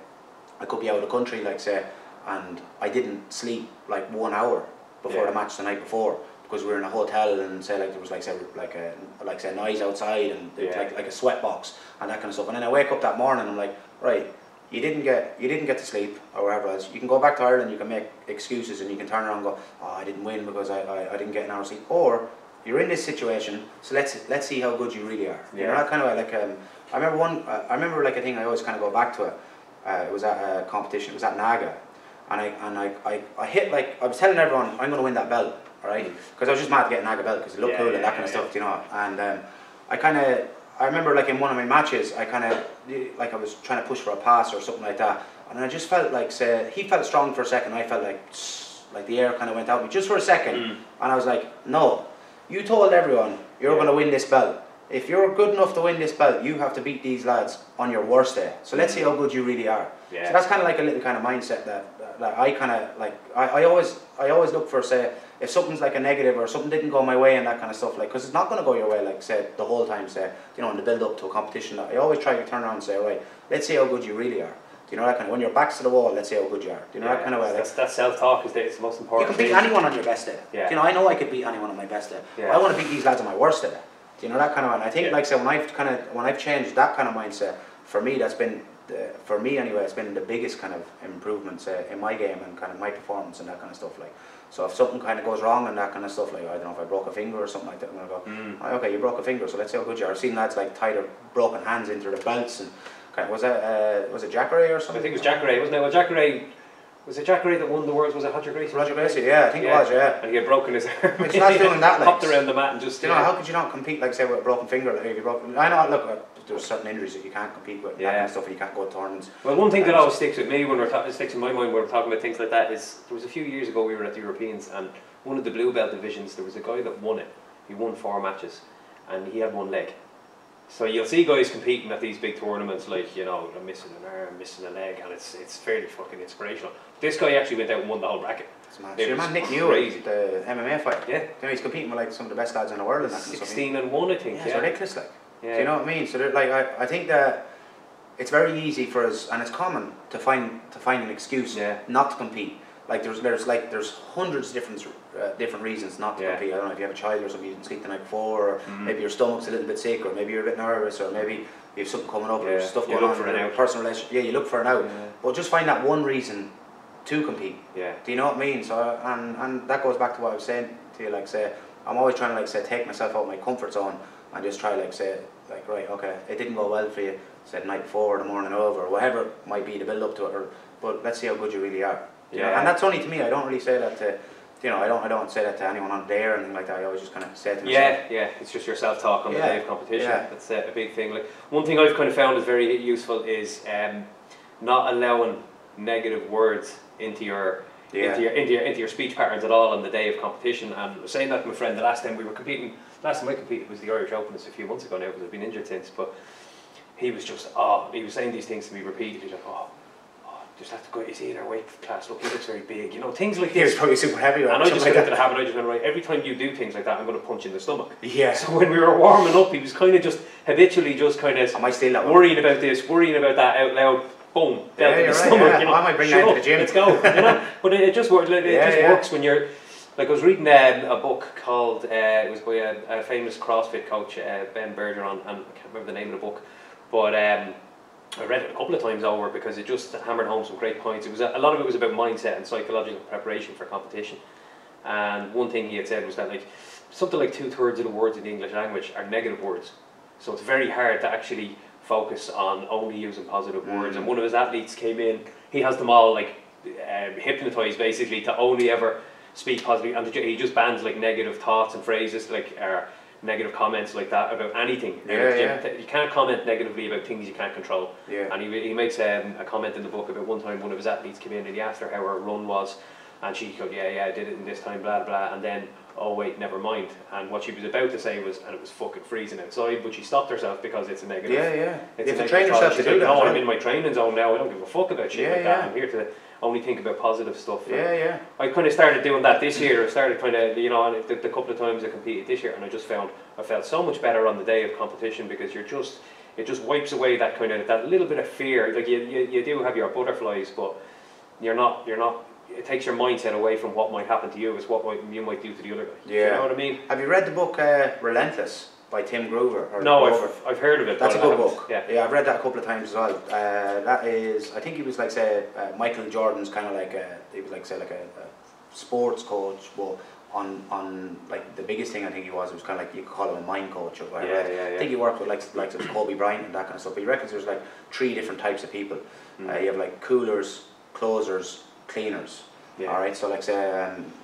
I could be out of the country, like say, and I didn't sleep like 1 hour before the match the night before because we were in a hotel and say like there was like say noise outside and like a sweat box and that kind of stuff. And then I wake up that morning and I'm like, right, you didn't get to sleep or whatever else. You can go back to Ireland, you can make excuses and you can turn around and go, oh, I didn't win because I didn't get an hour's sleep, or you're in this situation, so let's see how good you really are. You know that kind of way. Like I remember like a thing I always kind of go back to it. It was at a competition. It was at Naga, and I hit like I was telling everyone I'm going to win that belt, all right? Because I was just mad to get a Naga belt because it looked cool and that kind of stuff, you know. And I remember like in one of my matches, I I was trying to push for a pass or something like that, and I just felt like say he felt strong for a second. I felt like the air kind of went out of me just for a second, and I was like, no. You told everyone you're going to win this belt. If you're good enough to win this belt, you have to beat these lads on your worst day. So let's see how good you really are. So that's kind of like a little kind of mindset that I kind of like. I always look for say if something's like a negative or something didn't go my way and that kind of stuff, like because it's not going to go your way like say the whole time, say you know in the build up to a competition. I always try to turn around and say, right, let's see how good you really are. Do you know that kind of when your back's to the wall, let's see how good you are. Do you know that kind of way? Like, that self-talk is the most important. You can beat anyone on your best day. Do you know, I know I could beat anyone on my best day. I want to beat these lads on my worst day. Do you know that kind of way? And I think like say when I've changed that kind of mindset, for me that's been for me anyway, it's been the biggest kind of improvements in my game and kind of my performance and that kind of stuff. Like, so if something kind of goes wrong and that kind of stuff, like I don't know if I broke a finger or something like that, I'm gonna go, oh, okay, you broke a finger, so let's see how good you are. I've seen lads like tie their broken hands into the belts and kind of, was it Jacare or something? I think it was Jacare, wasn't it? Well, Jacare. Was it Jacare that won the Worlds? Was it Roger Gracie? Roger Gracie, yeah, I think it was, yeah. And he had broken his arm. It's not doing that, like. Hopped around the mat and just. You know, how could you not compete, like, say, with a broken finger? Like, if you broke, I know, look, there's certain injuries that you can't compete with, that kind of stuff, and you can't go to tournaments. Well, one thing that always sticks with me when sticks in my mind when we're talking about things like that is there was a few years ago we were at the Europeans, and one of the blue belt divisions, there was a guy that won it. He won 4 matches, and he had 1 leg. So you'll see guys competing at these big tournaments, like, you know, they're missing an arm, missing a leg, and it's fairly fucking inspirational. This guy actually went out and won the whole bracket. It's mad. So your man Nick Newell, the MMA fighter, yeah, you know, he's competing with like some of the best lads in the world. And that 16 and 1, I think. Yeah, it's ridiculous, like. Yeah. Do you know what I mean? So like, I think that it's very easy for us, and it's common to find an excuse not to compete. Like there's hundreds of different reasons not to compete. I don't know if you have a child or something, you didn't sleep the night before, or maybe your stomach's a little bit sick, or maybe you're a bit nervous, or maybe you have something coming up, or stuff going on in a personal relationship. Yeah, you look for an out. Yeah. But just find that one reason to compete. Yeah. Do you know what I mean? So and that goes back to what I was saying to you. Like, say, I'm always trying to, like, say, take myself out of my comfort zone and just try, like, say, like, right, okay, it didn't go well for you, say, the night before, the morning over, or whatever it might be, the build up to it, but let's see how good you really are. You know? And that's only to me. I don't really say that to, you know, I don't say that to anyone on there or anything like that. I always just kind of say it to myself. Yeah, it's just your self-talk on the day of competition. Yeah. That's a big thing. Like, one thing I've kind of found is very useful is not allowing negative words into your speech patterns at all on the day of competition. And I was saying that to my friend the last time I competed was the Irish Open. It's a few months ago now because I've been injured since. But he was just he was saying these things to me repeatedly, like, just have to go, is he in our weight class? Look, he looks very big, you know, things like this. He was probably super heavy. And I just got into the habit, I just went, right, every time you do things like that, I'm going to punch in the stomach. Yeah. So when we were warming up, he was kind of just habitually just kind of worrying about this, worrying about that out loud. Boom, dealt in the stomach. Yeah. You know, I might bring that to the gym. Let's go. You know, but it just works. Works when you're. Like, I was reading a book called. It was by a famous CrossFit coach, Ben Bergeron, and I can't remember the name of the book, but I read it a couple of times over because it just hammered home some great points. It was a lot of it was about mindset and psychological preparation for competition. And one thing he had said was that, like, something like 2/3 of the words in the English language are negative words. So it's very hard to actually focus on only using positive words. And one of his athletes came in, he has them all, like, hypnotized basically to only ever speak positively, and he just bans, like, negative thoughts and phrases, like, negative comments like that about anything. You can't comment negatively about things you can't control. And he makes a comment in the book about one time one of his athletes came in and he asked her how her run was, and she goes, I did it in this time, blah blah, and then, oh wait, never mind. And what she was about to say was, and it was fucking freezing outside, but she stopped herself because it's a negative. It's you have to train yourself to do that. No, I'm in my training zone now, I don't give a fuck about shit like that. I'm here to only think about positive stuff. I kind of started doing that this year. I started kind of, you know, the couple of times I competed this year, and I just found I felt so much better on the day of competition because it just wipes away that kind of, that little bit of fear. Like, you do have your butterflies, but you're not. It takes your mindset away from what might happen to you. It's what you might do to the other guy. Yeah. You know what I mean? Have you read the book Relentless by Tim Grover? No, I've heard of it. That's a good book. Yeah, I've read that a couple of times as well. That is, I think he was like, say, Michael Jordan's kind of like he was like, say, like a sports coach, but on like the biggest thing I think it was kind of like, you could call him a mind coach or whatever. I think he worked with like Kobe Bryant and that kind of stuff. But he reckons there's like 3 different types of people. You have like coolers, closers, cleaners. Alright, so like, say,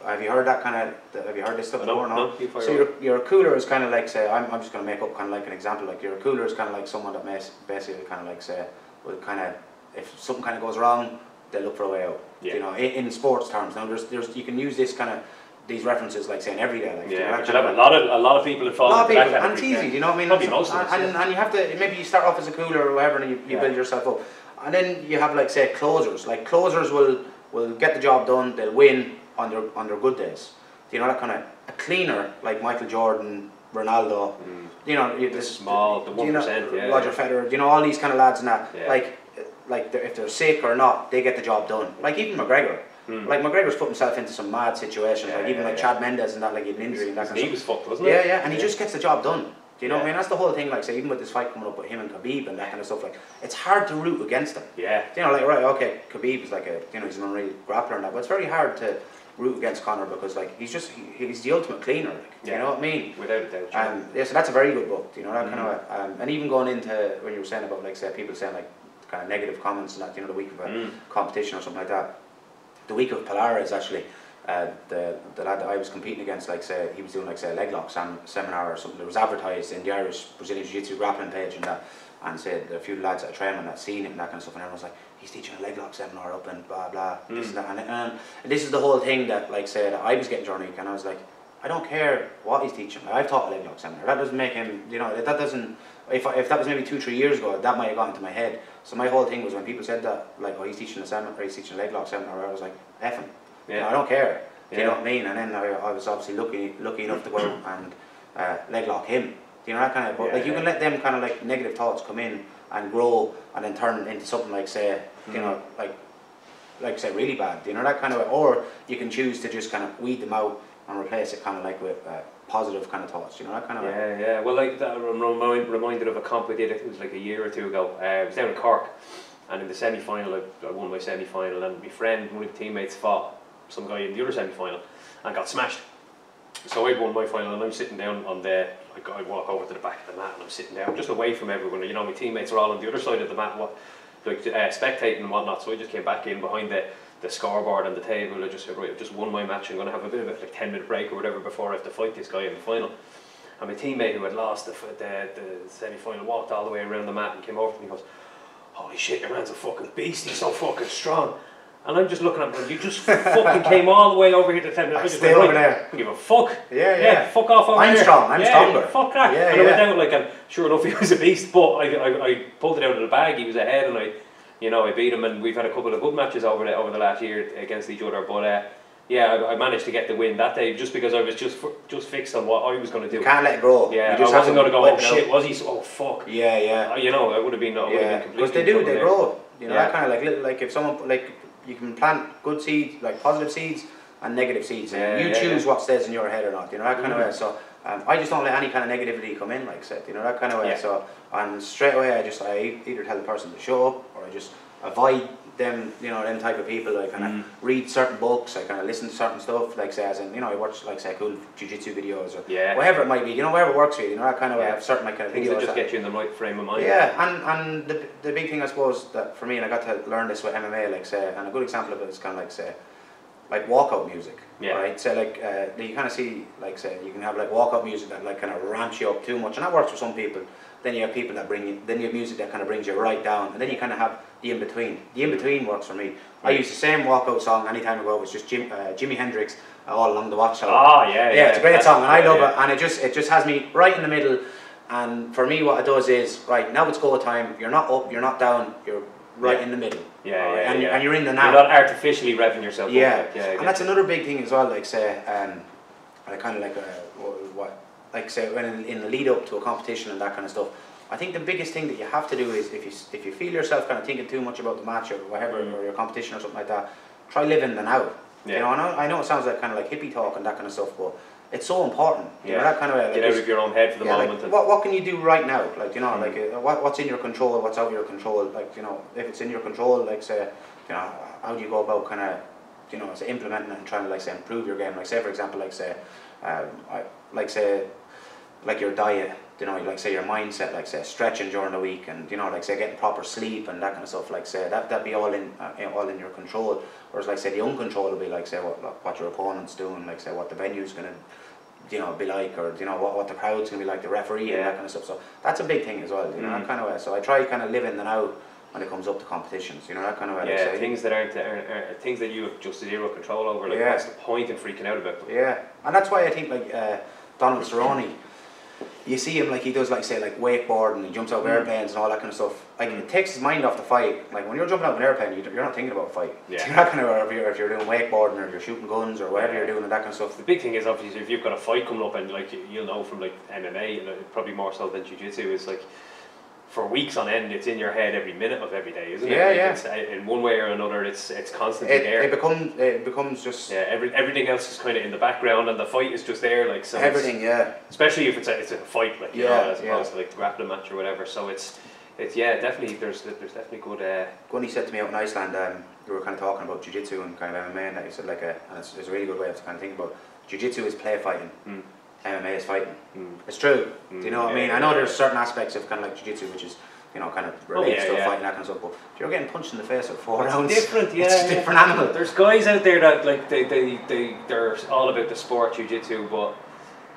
have you heard that kind of? Have you heard this stuff before? No. So your cooler is kind of like, say, I'm just going to make up kind of like an example. Like, your cooler is kind of like someone that basically kind of like, say, will kind of, if something kind of goes wrong, they'll look for a way out. You know, in sports terms. Now, there's you can use this kind of these references like saying every day. Like, but you have a lot of people that fall. A lot of people, and it's easy. You know what I mean? Probably most of us. And you have to, maybe you start off as a cooler or whatever, and you build yourself up. And then you have, like, say, closers. Like, closers will get the job done. They'll win on their good days. You know, that kind of a cleaner like Michael Jordan, Ronaldo. You know, the 1%. Roger Federer. You know, all these kind of lads and that. Like if they're sick or not, they get the job done. Like even McGregor. Like McGregor's put himself into some mad situations. Like even like Chad Mendes and that, like he had an injury and that kind of stuff. He was fucked, wasn't he? And he just gets the job done. Do you know what I mean? That's the whole thing. Like, say, even with this fight coming up with him and Khabib and that kind of stuff, like, it's hard to root against him. Yeah. You know, like, right, okay, Khabib is like a, you know, he's an unreal grappler and that, but it's very hard to root against Conor because, like, he's the ultimate cleaner. Like, you know what I mean? Without a doubt. Yeah, so that's a very good book. You know, that kind of, and even going into when you were saying about, like, say, people saying like kind of negative comments and that, you know, the week of a competition or something like that. The week of Polaris actually. The lad that I was competing against, like, say, he was doing, like, say, a leg lock seminar or something that was advertised in the Irish Brazilian Jiu-Jitsu grappling page and that, and said a few lads at a training that seen it and that kind of stuff, and everyone was like, he's teaching a leg lock seminar up and blah blah, this and that, and this is the whole thing that, like, say, that I was getting during the week, and I was like, I don't care what he's teaching. Like, I've taught a leg lock seminar. That doesn't make him, you know, that doesn't. If that was maybe 2-3 years ago, that might have gone into my head. So my whole thing was when people said that, like, oh, he's teaching a seminar, or he's teaching a leg lock seminar, I was like, F him. You know, I don't care. Do you know what I mean? And then I was obviously lucky enough to go out and leg lock him. You know, that kind of, but like, you can let them kind of, like, negative thoughts come in and grow and then turn into something like, say, you know, like say, really bad. You know, that kind of, or you can choose to just kind of weed them out and replace it kind of like with positive kind of thoughts. You know, that kind of. Yeah. Well, like that, I'm reminded of a comp I did. It was like a year or two ago. I was down in Cork, and in the semi-final, I won my semi-final, and my friend, one of the teammates, fought some guy in the other semi-final and got smashed. So I'd won my final and I'm sitting down on the, like, I walk over to the back of the mat and I'm sitting down just away from everyone. You know, my teammates are all on the other side of the mat, spectating and whatnot. So I just came back in behind the scoreboard and the table. I just said, right, I've just won my match. I'm going to have a bit of a 10-minute break or whatever before I have to fight this guy in the final. And my teammate who had lost the semi-final walked all the way around the mat and came over to me and goes, holy shit, your man's a fucking beast, he's so fucking strong. And I'm just looking at him, you just fucking came all the way over here to 10 minutes. Stay over there. I give a fuck. Yeah. Fuck off over I'm here. strong, I'm stronger. Fuck that. And I went out, like, and sure enough, he was a beast, but I pulled it out of the bag, he was ahead, and I beat him, and we've had a couple of good matches over the last year against each other, but I managed to get the win that day just because I was just fixed on what I was going to do. You can't let it grow. Yeah, I wasn't going to go, oh shit, was he? Oh fuck. Yeah. You know, I would have been completely. Because they grow. You know, that kind of like if someone, like, you can plant good seeds, like positive seeds and negative seeds, and you choose what stays in your head or not. You know, that kind of way. So I just don't let any kind of negativity come in, like said. You know, that kind of way. So and straight away, I either tell the person to show up or I just avoid them. You know, them type of people. I kind of read certain books. I kind of listen to certain stuff, like say, as in, you know, I watch, like, say, cool jiu-jitsu videos or whatever it might be. You know, whatever works for you. You know, that kind of way. Certain, like, kind of things videos that just get you in the right frame of mind. Yeah, and the big thing, I suppose, that for me, and I got to learn this with MMA, like, say, and a good example of it is kind of like, say, like walkout music, right? So, like, you kind of see, like, say, you can have, like, walkout music that, like, kind of ramps you up too much, and that works for some people. Then you have people that then you have music that kind of brings you right down, and then you kind of have the in-between. The in-between works for me. I use the same walkout song anytime I go. It's just Jimi Hendrix, All Along the Watchtower. Oh, yeah. It's a great song, and I love it, and it just has me right in the middle. And for me, what it does is, right, now it's go time. You're not up, you're not down, you're right in the middle. And you're in the now. You're not artificially revving yourself up. And that's another big thing as well. Like, say, I kind of like say, when in the lead up to a competition and that kind of stuff. I think the biggest thing that you have to do is, if you feel yourself kind of thinking too much about the match or whatever, or your competition or something like that, try living the now. You know, I know it sounds like kind of like hippie talk and that kind of stuff, but it's so important. You know, that kind of way, like, get out of your own head for the moment. Like, what can you do right now? Like, you know, like what's in your control, what's out of your control? Like, you know, if it's in your control, like, say, you know, how do you go about kind of, you know, say, implementing it and trying to, like, say, improve your game? Like, say, for example, like, say, like your diet, you know, like, say, your mindset, like, say, stretching during the week, and, you know, like, say, getting proper sleep and that kind of stuff, like, say, that'd be all in your control. Whereas, like, say, the uncontrolled will be, like, say, what your opponent's doing, like, say, what the venue's gonna, you know, be like, or, you know, what the crowd's gonna be like, the referee and that kind of stuff. So that's a big thing as well, you know, that kind of way. So I try kind of live in the now when it comes up to competitions, you know, that kind of way. Like, things that aren't things that you have just zero control over. Like, what's the point in freaking out about them? And that's why I think, like, Donald Cerrone, you see him, like, he does, like, say, like, wakeboarding, he jumps out of airplanes and all that kind of stuff. Like, it takes his mind off the fight. Like, when you're jumping out of an airplane, you're not thinking about a fight. You're not kind of, if you're doing wakeboarding or you're shooting guns or whatever you're doing and that kind of stuff. The big thing is, obviously, if you've got a fight coming up, and, like, you'll know from, like, MMA, and probably more so than jiu-jitsu, is, like, for weeks on end, it's in your head every minute of every day, isn't it? Yeah, Like yeah. it's, in one way or another, it's constantly there. It becomes just everything else is kind of in the background, and the fight is just there, like so. Everything, Especially if it's a fight, like you know, as opposed to like a grappling match or whatever. So it's definitely there's definitely good. Gunny said to me out in Iceland, we were kind of talking about jiu-jitsu and kind of MMA, and that he said and it's a really good way to kind of think about jiu-jitsu is play fighting. MMA is fighting. It's true. Do you know what I mean? I know there's certain aspects of kind of like jiu-jitsu which is, you know, kind of related to fighting, that kind of stuff, but if you're getting punched in the face at 4 rounds, different, it's a different animal. There's guys out there that like they're all about the sport jiu-jitsu, but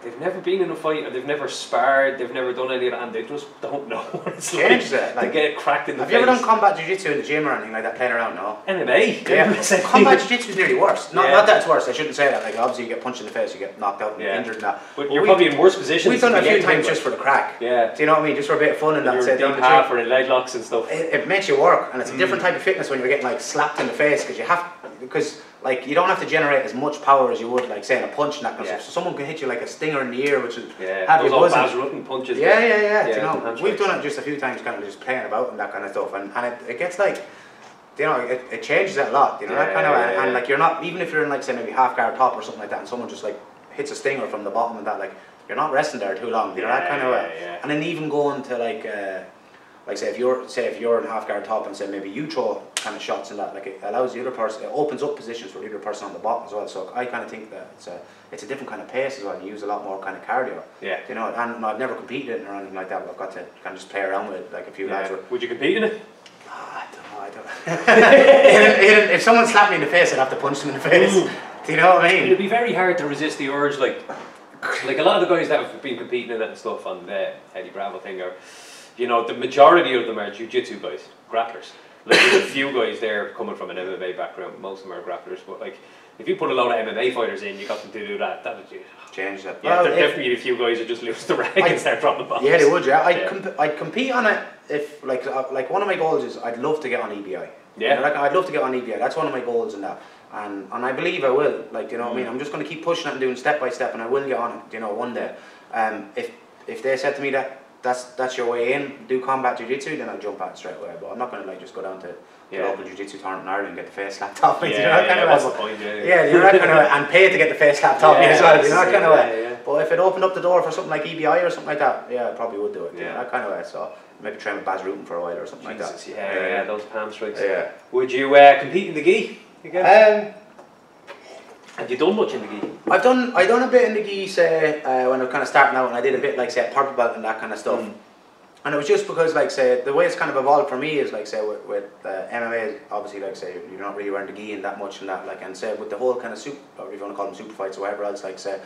they've never been in a fight, and they've never sparred, they've never done any of that, and they just don't know what it's like to get cracked in the face. Have you ever done combat jiu-jitsu in the gym or anything like that, playing around? No? MMA? Yeah. Combat jiu-jitsu is nearly worse. Not that it's worse, I shouldn't say that. Like, obviously you get punched in the face, you get knocked out and injured and that. But you're probably in worse positions. We've done it a few times just for the crack. Yeah. Do you know what I mean? Just for a bit of fun and that's it. Deep half or in leg locks and stuff. It makes you work, and it's a different type of fitness when you're getting like slapped in the face, because like you don't have to generate as much power as you would like saying a punch and that kind of stuff. So someone can hit you like a stinger in the ear, which is have you buzzing. Punches. Yeah. You know, we've done it just a few times, kind of just playing about and that kind of stuff, and it gets like, you know, it changes it a lot. You know, that kind of and like you're not, even if you're in like say maybe half guard top or something like that, and someone just like hits a stinger from the bottom and that, like you're not resting there too long. You know, that kind of and then even going to like say if you're in half guard top and say maybe you throw kind of shots and that, like it allows the other person, it opens up positions for the other person on the bottom as well. So I kind of think that it's a different kind of pace as well. You use a lot more kind of cardio. Yeah. You know, and I've never competed in or anything like that, but I've got to kind of just play around with it, like a few lads. Would you compete in it? I don't. If someone slapped me in the face, I'd have to punch them in the face. Do you know what I mean? It'd be very hard to resist the urge, like a lot of the guys that have been competing in it and stuff on the Eddie Bravo thing are, you know, the majority of them are jiu-jitsu guys, grapplers. Like there's a few guys there coming from an MMA background, most of them are grapplers, but like if you put a load of MMA fighters in, you got them to do that would change that. Yeah, there definitely a few guys who just lose the rag and start dropping bombs. Yeah, they would, I'd compete on it if, like one of my goals is I'd love to get on EBI. Yeah. You know, like, I'd love to get on EBI, that's one of my goals in that. And I believe I will, like, you know what I mean, I'm just going to keep pushing it and doing step by step, and I will get on it, you know, one day. If they said to me that that's your way in, do combat jiu-jitsu, then I'll jump at it straight away. But I'm not going to like just go down to the local jiu-jitsu tournament in Ireland and get the face slapped off me. What's the point? You're not going to, and pay to get the face slapped off me as well. You know, that kind of way. But if it opened up the door for something like EBI or something like that, I probably would do it. You know, that kind of way. So maybe train with Baz Rutten for a while or something like that. Yeah, those palm strikes. Yeah. Would you compete in the gi again? Have you done much in the gi? I done a bit in the gi, say when I was kind of starting out, and I did a bit like say purple belt and that kind of stuff. And it was just because like say the way it's kind of evolved for me is like say with MMA, obviously like say you're not really wearing the gi in that much and that, like, and say with the whole kind of or if you want to call them super fights or whatever else, like say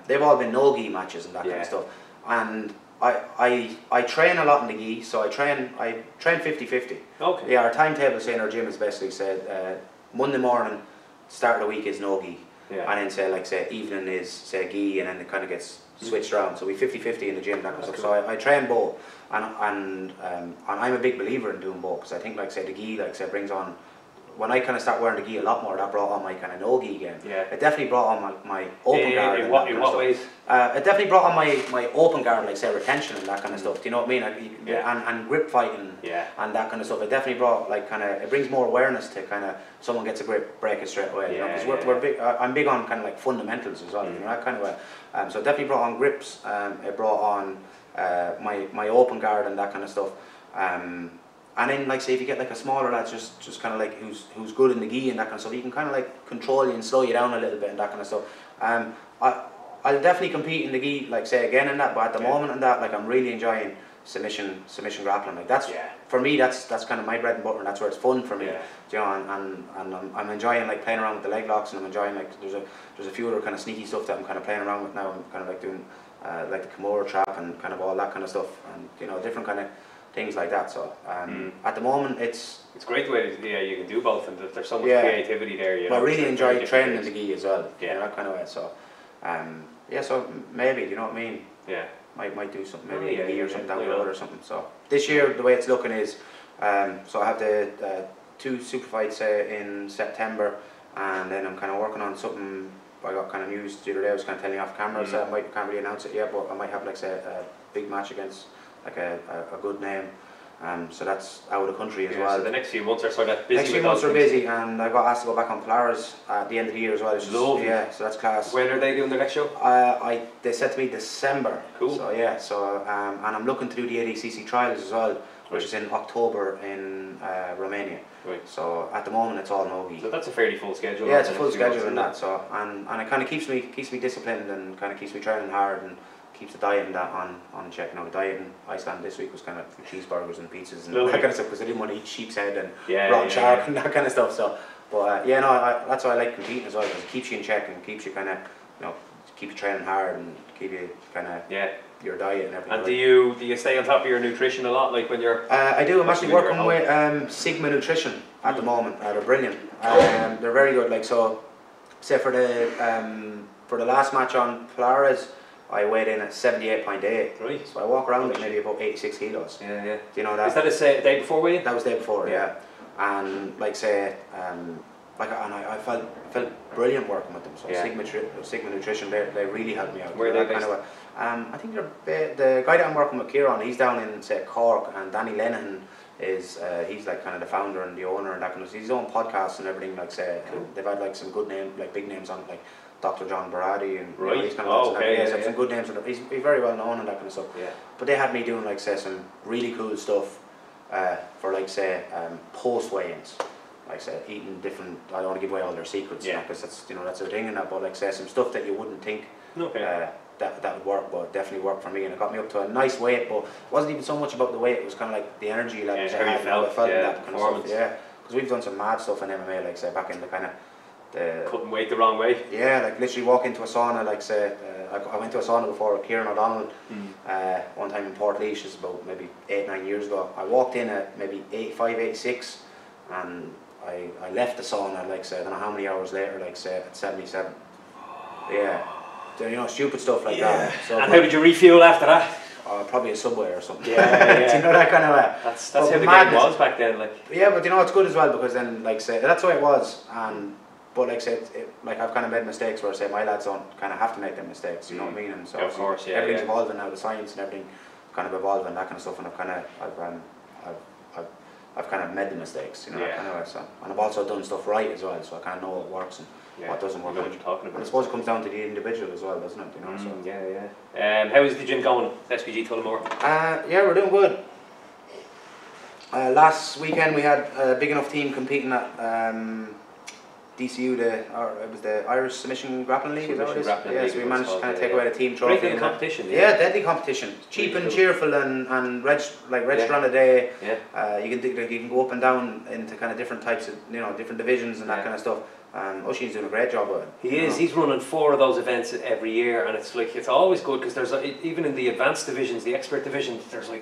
they've all been no gi matches and that kind of stuff. And I train a lot in the gi, so I train 50-50. Okay. Yeah, our timetable say in our gym is basically said Monday morning, start of the week is no gi, and then say evening is say gi, and then it kind of gets switched around. So we 50-50 in the gym, that kind of stuff. So I train both, and I'm a big believer in doing both, because I think like say the gi like say brings on, when I kind of start wearing the gi a lot more, that brought on my kind of no gi game. Yeah. It definitely brought on my open guard. In what ways? It definitely brought on my open guard, like say retention and that kind of stuff. Do you know what I mean? And grip fighting and that kind of stuff. It definitely brought like kind of, it brings more awareness to kind of someone gets a grip, break it straight away. You know, because we're big. I'm big on kind of like fundamentals as well. You know, that kind of way. So it definitely brought on grips. It brought on my open guard and that kind of stuff. And then, like, say, if you get like a smaller lad, just kind of like who's good in the gi and that kind of stuff, he can kind of like control you and slow you down a little bit and that kind of stuff. I'll definitely compete in the gi, like say again in that, but at the moment and that, like I'm really enjoying submission grappling. Like that's for me, that's kind of my bread and butter, and that's where it's fun for me. Yeah. You know, and I'm enjoying like playing around with the leg locks, and I'm enjoying like there's a few other kind of sneaky stuff that I'm kind of playing around with now. I'm kind of like doing like the Kimura trap and kind of all that kind of stuff, and you know different kind of things like that. So at the moment it's great the way you can do both, and there's so much creativity there. You know, I really enjoy training in the gi as well. You know, that kind of way. So so maybe, you know what I mean. Yeah. Might do something maybe in a year or something down the road or something. So this year the way it's looking is so I have the 2 super fights in September, and then I'm kind of working on something. I got kind of news the other day. I was kind of telling you off camera, so I can't really announce it yet, but I might have like say a big match against a good name. So that's out of the country as Yeah, well. so the next few months are sort of busy. Next few months are busy, and I got asked to go back on Polaris at the end of the year as well. Lovely. Yeah, so that's class. When are they doing their next show? They said to me December. Cool. So yeah, and I'm looking to do the ADCC trials as well, which is in October in Romania. Right. So at the moment it's all no-gi. So that's a fairly full schedule. Yeah, it's a full schedule in that. So and it kind of keeps me disciplined and kind of keeps me training hard and keeps the diet and that on check. Now the diet in Iceland this week was kind of cheeseburgers and pizzas and that kind of stuff because I didn't want to eat sheep's head and rotten shark and that kind of stuff. So, but that's why I like competing as well, because it keeps you in check and keeps you kind of keep you training hard and keep you kind of your diet and everything. And do you stay on top of your nutrition a lot, like when you're? I do. I'm actually working with Sigma Nutrition at the moment. They're brilliant. They're very good. Like so, say for the last match on Polaris, I weighed in at 78.8. Right. So I walk around with maybe about 86 kilos. Yeah, yeah. Do you know that? Is that a day before weigh-in? That was the day before, yeah. And like say, I felt brilliant working with them. So Sigma Nutrition, they really helped me out. Where are they based? I think the guy that I'm working with, Kieran, he's down in say Cork, and Danny Lennon is he's like kind of the founder and the owner and that kind of stuff. His own podcast and everything. Like say, they've had like some good names, like big names on like Dr. John Baradi and right. Some good names. He's very well known and that kind of stuff. Yeah. But they had me doing like say some really cool stuff for like say post weigh-ins. Like say eating different. I don't want to give away all their secrets, because that's that's a thing and that. But like say some stuff that you wouldn't think that would work, but definitely worked for me, and it got me up to a nice weight. But it wasn't even so much about the weight; it was kind of like the energy levels I had. I felt that kind of stuff. Yeah, because we've done some mad stuff in MMA, like say back in the kind of cutting weight the wrong way. Yeah, like literally walk into a sauna, like say I went to a sauna before with Kieran O'Donnell one time in Port Leash, it's about maybe 8-9 years ago. I walked in at maybe 85, 86, and I left the sauna, like say I don't know how many hours later, like say at 77. Yeah, stupid stuff like that. So, and how did you refuel after that? Probably a Subway or something. Yeah. Do you know that kind of way? That's how the game was back then, like. Yeah, but it's good as well, because then like say that's how it was, and but like say like I've kind of made mistakes where say my lads don't kind of have to make them mistakes. You know what I mean? And so of course, everything's evolving now, the science and everything kind of evolving, that kind of stuff, and I've kind of made the mistakes, that kind of way. So, and I've also done stuff right as well, so I kind of know what works and what doesn't work. What you're talking about. And I suppose it comes down to the individual as well, doesn't it? So. Yeah. How is the gym going, SBG Tullamore? Yeah, we're doing good. Last weekend we had a big enough team competing at DCU, it was the Irish Submission Grappling League, is that what it is? Yeah, so we managed to kind of take away the team trophy. Great competition. Yeah, deadly competition. Cheap and cheerful and register on a day. Yeah. You can go up and down into kind of different types of, different divisions and that kind of stuff. Oisín's doing a great job with it. He is. He's running 4 of those events every year, and it's always good, because there's even in the advanced divisions, the expert divisions, there was a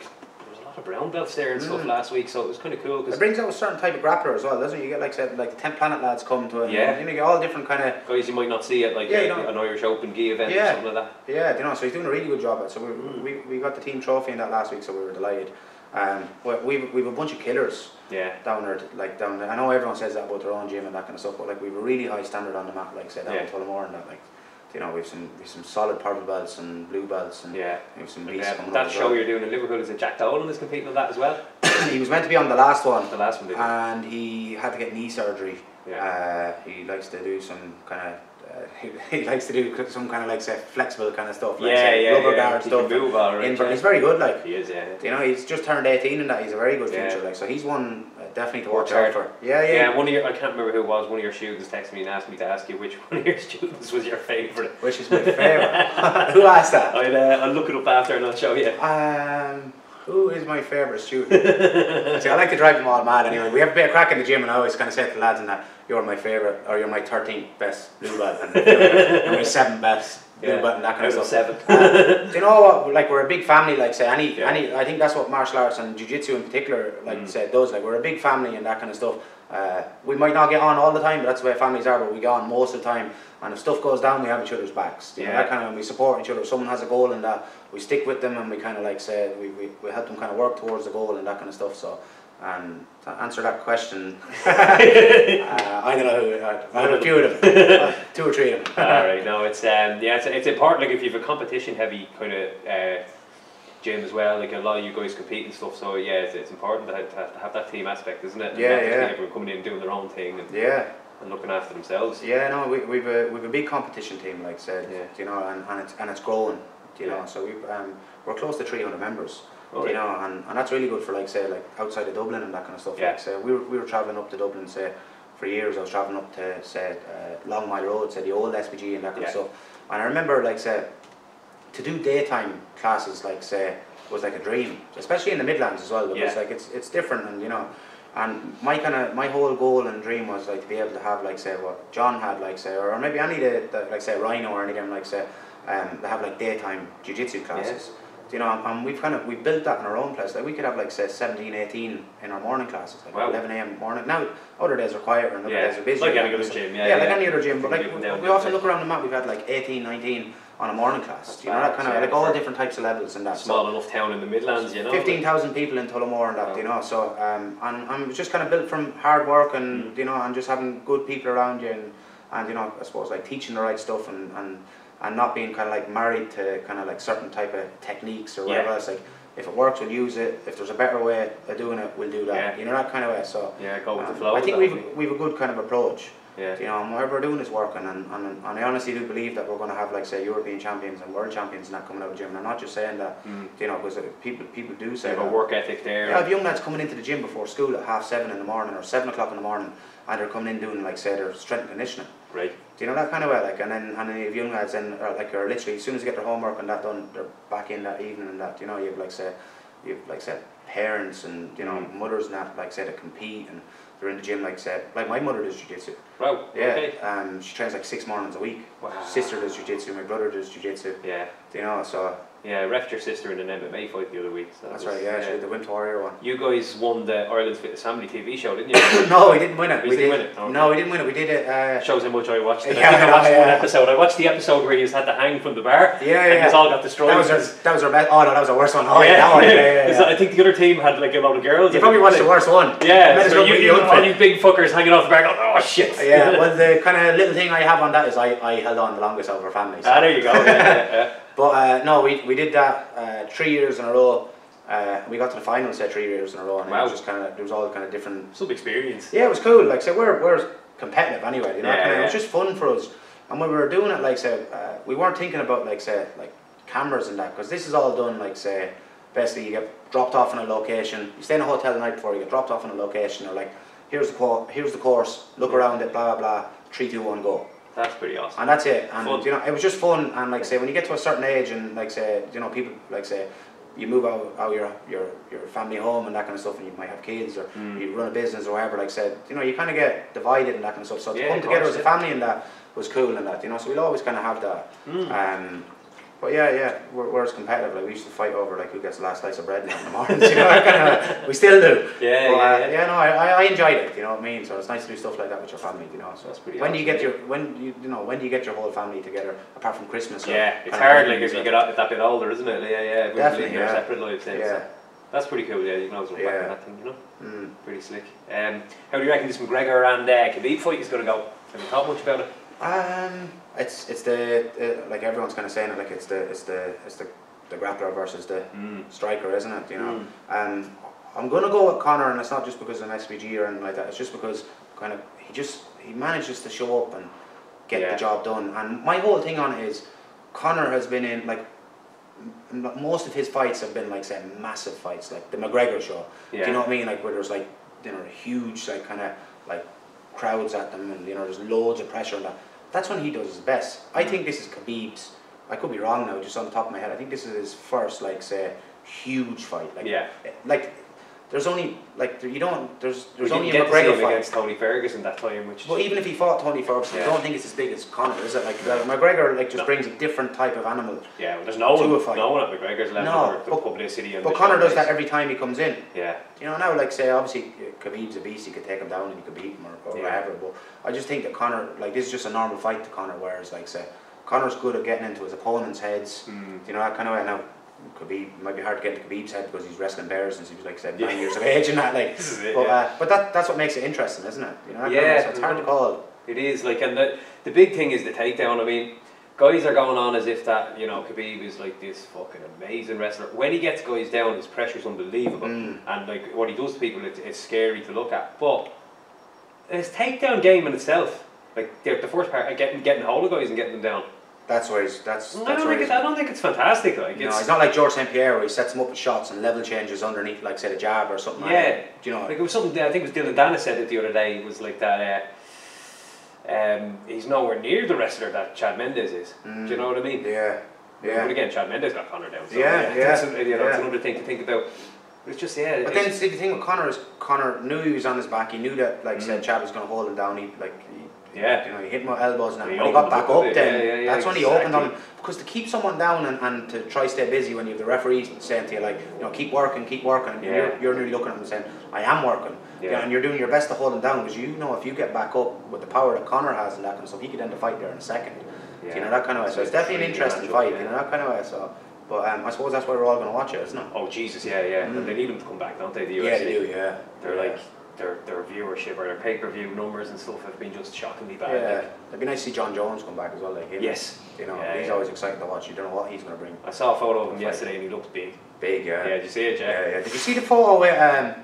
lot of brown belts there and stuff last week, so it was kind of cool. It brings out a certain type of grappler as well, doesn't it? You get like the 10th Planet lads come to it. Yeah. You get all different kind of guys you might not see at like an Irish Open gi event or something like that. Yeah, so he's doing a really good job at it. So we got the team trophy in that last week, so we were delighted. We've a bunch of killers down there. I know everyone says that about their own gym and that kind of stuff, but like we've a really high standard on the mat, like say down in Tullamore and that, like we've some solid purple belts and blue belts and we've some beasts coming that up show you're doing in Liverpool, is it Jack Dolan is competing on that as well? He was meant to be on the last one. The last one, and he had to get knee surgery. He likes to do some kind of he likes to do some kind of like say flexible kind of stuff, like rubber guard stuff. Move all right, he's very good, like he is. He's just turned 18 and that he's a very good future, like so he's one definitely to watch out for. One of your, I can't remember who it was, one of your students texted me and asked me to ask you which one of your students was your favourite. Which is my favourite? Who asked that? I'll look it up after and I'll show you. Who is my favourite student? See, I like to drive them all mad anyway. We have a bit of crack in the gym, and I always kind of say to the lads and that, you're my favourite, or you're my 13th best blue belt, and you're my 7th best blue belt, and that kind of stuff. 7. Do you know what? Like, we're a big family, like, say, any, I think that's what martial arts and jiu-jitsu in particular, like, say, does. Like, we're a big family and that kind of stuff. We might not get on all the time, but that's the way families are, but we get on most of the time. And if stuff goes down, we have each other's backs. You know, that kind of, we support each other. If someone has a goal and that, we stick with them, and we kind of like say, we help them kind of work towards the goal and that kind of stuff. So, to answer that question, I don't know who, I have a few of them, 2 or 3 of them. Alright, no, it's important, like if you have a competition heavy kind of gym as well. Like a lot of you guys compete and stuff. So yeah, it's important to have that team aspect, isn't it? And yeah, not just yeah. everyone coming in and doing their own thing. And, yeah. And looking after themselves. Yeah, no, we've a big competition team, like I said, yeah. you know, and it's growing, you know. So we're close to 300 members, you know, and that's really good for like say like outside of Dublin and that kind of stuff. Yeah. Like say we were travelling up to Dublin, say for years. I was travelling up to say Long Mile Road, say the old SBG and that kind of stuff. And I remember like say to do daytime classes, like say was like a dream, especially in the Midlands as well, because like it's different, and you know. And my whole goal and dream was like to be able to have like say what John had, like say, or maybe any of the like say Rhino or any of them, like say they have like daytime jiu-jitsu classes. You know, and we've built that in our own place. Like we could have like say 17, 18 in our morning classes, like 11 a.m. morning. Now other days are quieter and other days are busier. Like any other gym, like any other gym. But like we often look around the map, we've had like 18, 19 on a morning class. You know, that kind of like all different types of levels and that. Small enough town in the Midlands, you know. 15,000 people in Tullamore and that, you know. So and I'm just kind of built from hard work and you know, and just having good people around you and you know, I suppose like teaching the right stuff and not being kind of like married to kind of like certain type of techniques or whatever else. Like if it works, we'll use it. If there's a better way of doing it, we'll do that. You know, that kind of way. So go with the flow. I think we've a good kind of approach. Yeah. You know, and whatever we're doing is working, and I honestly do believe that we're going to have like say European champions and world champions and that coming out of the gym. And I'm not just saying that, you know, because people do say that. Work ethic there. I have young lads coming into the gym before school at 7:30 in the morning or 7 o'clock in the morning, and they're coming in doing like say their strength and conditioning. Right. Do you know that kind of way? Like, and then you have young lads and are literally as soon as they get their homework and that done, they're back in that evening and that. You know, you have like say parents and you know mothers and that like say that compete and they're in the gym like say like my mother does jiu-jitsu. Wow. Yeah. Okay. She trains like 6 mornings a week. Wow. Sister does jiu-jitsu. My brother does jiu-jitsu. Yeah. Do you know so. Yeah, I refed your sister in an MMA fight the other week. So that's right, yeah, she did the Winter Warrior one. You guys won the Ireland's Fittest Family TV show, didn't you? No, we didn't win it. We didn't win it? Okay. No, we didn't win it. We did it. Shows how much I watched it. Yeah, I think I watched one episode. I watched the episode where you had to hang from the bar. Yeah, and you all got destroyed. That was our best. Oh no, that was our worst one. Oh yeah. I think the other team had like a lot of girls. You probably watched the worst one. Yeah, so you all you big fuckers hanging off the bar going, oh shit. Yeah, well the kind of little thing I have on that is I held on the longest out of our family. So. There you go. Yeah. But no, we did that 3 years in a row. We got to the final, say 3 years in a row, and it was just kind of there was all kind of different. Some experience. Yeah, it was cool. Like say we're competitive anyway, you know. It was just fun for us. And when we were doing it, like say we weren't thinking about like say like cameras and that, because this is all done like say basically you get dropped off in a location. You stay in a hotel the night before, you get dropped off in a location. Or like here's the course, look around it, blah blah blah. 3, 2, 1, go. That's pretty awesome. And that's it. And fun. you know, it was just fun. And like say, when you get to a certain age, and like say, you know, people like say, you move out your family home and that kind of stuff, and you might have kids or you run a business or whatever. Like said, you know, you kind of get divided and that kind of stuff. So to come together as a family and that was cool and that, you know. So we'll always kind of have that. But we're as competitive. Like we used to fight over like who gets the last slice of bread in the mornings. You know, we still do. No, I enjoyed it. You know what I mean. So it's nice to do stuff like that with your family. You know, so that's pretty. When do you get when do you get your whole family together apart from Christmas? It's hard like as you get that bit older, isn't it? Yeah. Definitely. Your separate lives. So that's pretty cool. Yeah, you can always look back at that thing. You know, pretty slick. How do you reckon this McGregor and Khabib fight is going to go? Have you thought much about it? It's the like everyone's kind of saying it, like it's the grappler versus the striker, isn't it? You know, I'm gonna go with Conor, and it's not just because I'm SBG or anything like that. It's just because kind of he manages to show up and get the job done. And my whole thing on it is Conor has been in like most of his fights have been like say massive fights, like the McGregor show. Do you know what I mean? Like where there's like huge like kind of like crowds at them, and there's loads of pressure on that. That's when he does his best. I think this is Khabib's. I could be wrong now, just on the top of my head. I think this is his first, like, say, huge fight. Like, there's only like there's only a McGregor fight against Tony Ferguson that time, which. Well, even if he fought Tony Ferguson, I don't think it's as big as Conor, is it? Like McGregor, like just brings a different type of animal. Yeah, well, there's no one at McGregor's level for publicity and. But Conor does that every time he comes in. Yeah. You know, now like say obviously Khabib's a beast, he could take him down and he could beat him or whatever. But I just think that Conor, like this is just a normal fight to Conor, whereas like say Conor's good at getting into his opponent's heads. You know, that kind of way. Now Khabib might be hard to get into Khabib's head because he's wrestling bears since he was like 9 years of age and that like. But that's what makes it interesting, isn't it? You know, so it's hard to call. It is like, and the big thing is the takedown. I mean, guys are going on as if that, you know, Khabib is like this fucking amazing wrestler. When he gets guys down, his pressure's unbelievable, and like what he does to people, it's scary to look at. But his takedown game in itself, like the first part, getting hold of guys and getting them down. That's where he's. I don't think it's fantastic. Like, no, he's not like George St. Pierre where he sets him up with shots and level changes underneath, like say the jab or something. Yeah, like that. Do you know? Like it was something. I think it was Dylan Dennis said it the other day. It was like that. He's nowhere near the wrestler that Chad Mendes is. Do you know what I mean? Yeah. But again, Chad Mendes got Conor down. So That's another thing to think about. It's just But then see, the thing with Conor is Conor knew he was on his back. He knew that, like said, Chad was going to hold him down. He you know, he hit him with elbows and when he got back up, then that's when he opened on him. Because to keep someone down and to try stay busy when you have the referee saying to you like, you know, keep working, and you're nearly looking at him saying, I am working. Yeah, and you're doing your best to hold him down because you know if you get back up with the power that Conor has and that kind of stuff, he could end the fight there in a second. Yeah. You know, that kind of way. So it's definitely an interesting fight. You know, that kind of way. So, but I suppose that's why we're all going to watch it, isn't it? Oh Jesus, yeah. And they need him to come back, don't they? The UFC. Yeah, they do. Yeah. They're like their viewership or their pay-per-view numbers and stuff have been just shockingly bad. Yeah, like. It'd be nice to see John Jones come back as well. Like him. Yes. You know, he's always exciting to watch. You don't know what he's going to bring. I saw a photo of him yesterday and he looked big. Big, yeah. Yeah, did you see it, Yeah. Did you see the photo with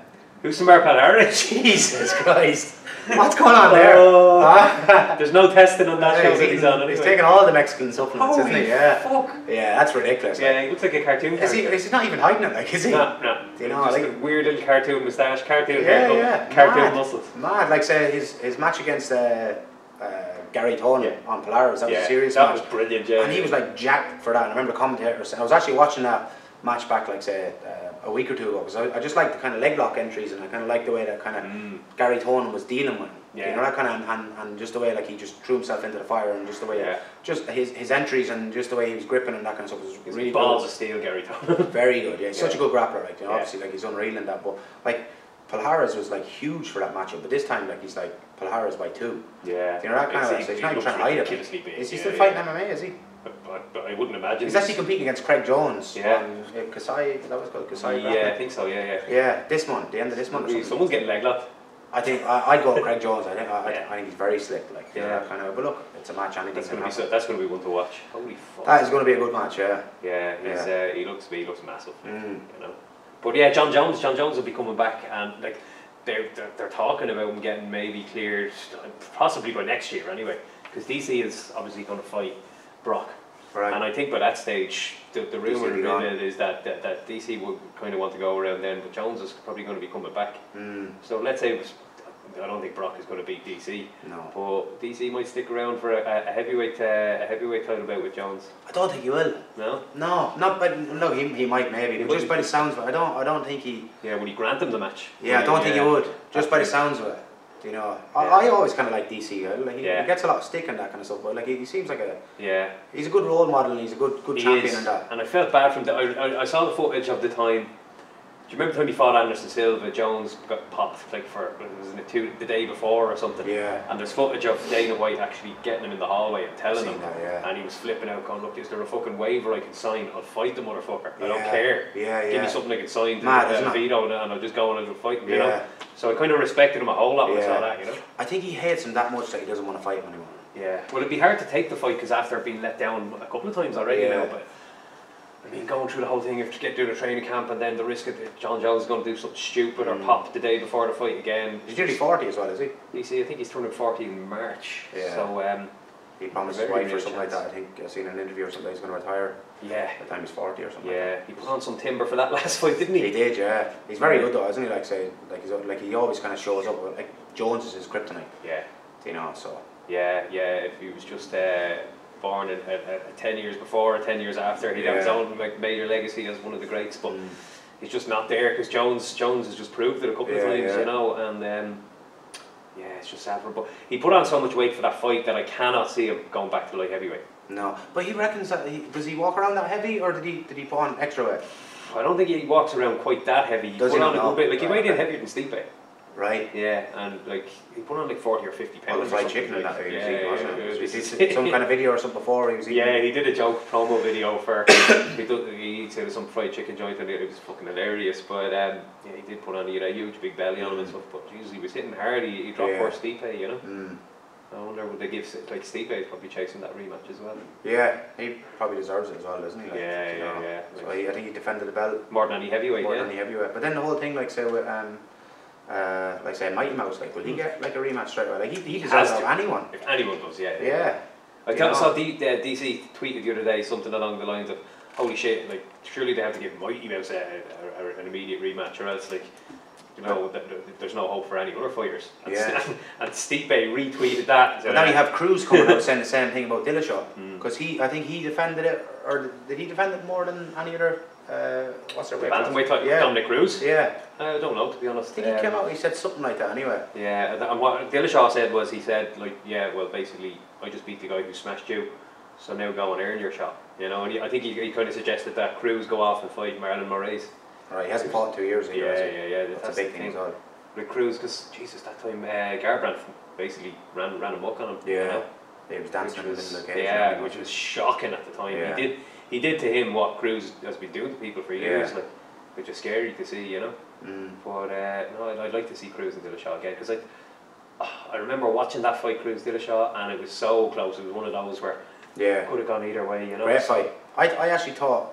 who's Samar Polaris? Jesus Christ. What's going on there? There's no testing on that show that he's on anyway. He's taking all the Mexican supplements, isn't he? Yeah. Fuck. Yeah, that's ridiculous. Yeah, he looks like a cartoon character. Is he not even hiding it, like, is he? No. You know, just like a weird little cartoon moustache, cartoon haircut, cartoon muscles. Mad. Like, say, his match against Gary Tolan on Polaris, that was a serious match. That was brilliant, yeah. And he was like jacked for that. I remember the commentator saying, I was actually watching that match back, like, say, a week or two ago, because I just like the kind of leg lock entries, and I kind of like the way that kind of Gary Tolan was dealing with him. You know, that kind of, and just the way like he just threw himself into the fire, and just the way, just his entries, and just the way he was gripping and that kind of stuff was really balls good. of steel, Gary Tolan. Very good, yeah. He's such a good grappler, like, you know, obviously, like, he's unreal in that, but like Polaris was like huge for that matchup, but this time like he's like Polaris by 2. Yeah. You know, that kind of way, so he's not even trying to hide it. Is he still fighting MMA, is he? But I wouldn't imagine. He's actually competing against Craig Jones. Yeah. On Kasai, that was called Kasai. Yeah, I think so. Yeah. Yeah, this month, the end of this month. Or something. Someone's getting leg locked. I think I'd go with Craig Jones. I think he's very slick. Like that kind of. But look, it's a match. That's going to be one to watch. Holy fuck. That is going to be a good match. Yeah. Yeah. He looks massive. You know. But yeah, John Jones will be coming back, and like they're talking about him getting maybe cleared, possibly by next year anyway, because DC is obviously going to fight Brock. Right. And I think by that stage, the rumour is that DC would kind of want to go around then, but Jones is probably going to be coming back. So let's say I don't think Brock is going to beat DC. No. But DC might stick around for a heavyweight title bout with Jones. I don't think he will. No. No, not. But no, he might maybe. But just by the sounds of it, I don't think he. Yeah, would he grant him the match? Yeah, I don't think he would. Just by the sounds of it. You know, I always kind of like DC. Like he gets a lot of stick and that kind of stuff, but like he seems like he's a good role model and he's a good champion and that. And I felt bad from I saw the footage of the time. Do you remember when he fought Anderson Silva? Jones got popped like the day before or something. Yeah. And there's footage of Dana White actually getting him in the hallway and telling him, that, and he was flipping out, going, "Look, is there a fucking waiver I can sign? I'll fight the motherfucker. I don't Yeah. care. Yeah. Give me something I can sign to Mad, veto, and I'll just go and I'll fight him." You know. So I kind of respected him a whole lot when I saw that. You know. I think he hates him that much that he doesn't want to fight him anymore. Yeah. Well, it'd be hard to take the fight because after being let down a couple of times already now, but. I mean, going through the whole thing, you have to get through the training camp, and then the risk of John Jones is going to do something stupid or pop the day before the fight again. He's nearly 40 as well, is he? You see, I think he's turning 40 in March. Yeah. So he promised his wife or something like that. I think I've seen an interview or something. He's going to retire. Yeah. By the time he's 40 or something. Yeah. He put on some timber for that last fight, didn't he? He did, yeah. He's very good though, isn't he? Like he always kind of shows up. Like Jones is his kryptonite. Yeah. You know, so. Yeah. If he was just born 10 years before or 10 years after, he'd have his own like major legacy as one of the greats, but he's just not there because Jones has just proved it a couple of times, you know, and it's just sad for him. But he put on so much weight for that fight that I cannot see him going back to light heavyweight. No, but he reckons that does he walk around that heavy, or did he put on extra weight? I don't think he walks around quite that heavy. He does put he on not? a good bit, like he weighed in heavier than Stipe. Right. Yeah, and like he put on like 40 or 50 pounds. All the fried chicken and that. He did some kind of video or something before he was eating. Yeah, he did a joke promo video for. he said some fried chicken joint and it was fucking hilarious. But he did put on a huge big belly on him and stuff. But Jesus, he was hitting hard. He dropped poor Stipe, you know. I wonder would they give like Stipe is probably chasing that rematch as well. Yeah, he probably deserves it as well, doesn't he? Like, Yeah. So I think he defended the belt More than any heavyweight. More than any heavyweight. But then the whole thing, like say with like say Mighty Mouse, like will he get like a rematch straight away? Like he deserves it of anyone. If anyone does, yeah. Yeah. I saw DC tweeted the other day something along the lines of, "Holy shit! Like surely they have to give Mighty Mouse an immediate rematch, or else like." You know, there's no hope for any other fighters. And, and Stipe retweeted that. But now you have Cruz coming out saying the same thing about Dillashaw. Because I think he defended it, or did he defend it more than any other, what's their weight class? Bantamweight type, Dominic Cruz? Yeah. I don't know, to be honest. I think he came out, he said something like that anyway. Yeah, and what Dillashaw said was, he said, like, yeah, well, basically, I just beat the guy who smashed you, so now go and earn your shot. You know, and I think he kind of suggested that Cruz go off and fight Marlon Moraes. Right, he hasn't fought in 2 years either. Yeah. That's a big thing as well. With Cruz, because Jesus, that time Garbrandt basically ran amok on him. Yeah, you know? He was dancing in the middle of the cage. Yeah, which was shocking at the time. Yeah. He did to him what Cruz has been doing to people for years, like, which is scary to see, you know. But no, I'd like to see Cruz and Dillashaw again, because I remember watching that fight, Cruz Dillashaw, and it was so close. It was one of those where could have gone either way, you know. Great fight. I actually thought.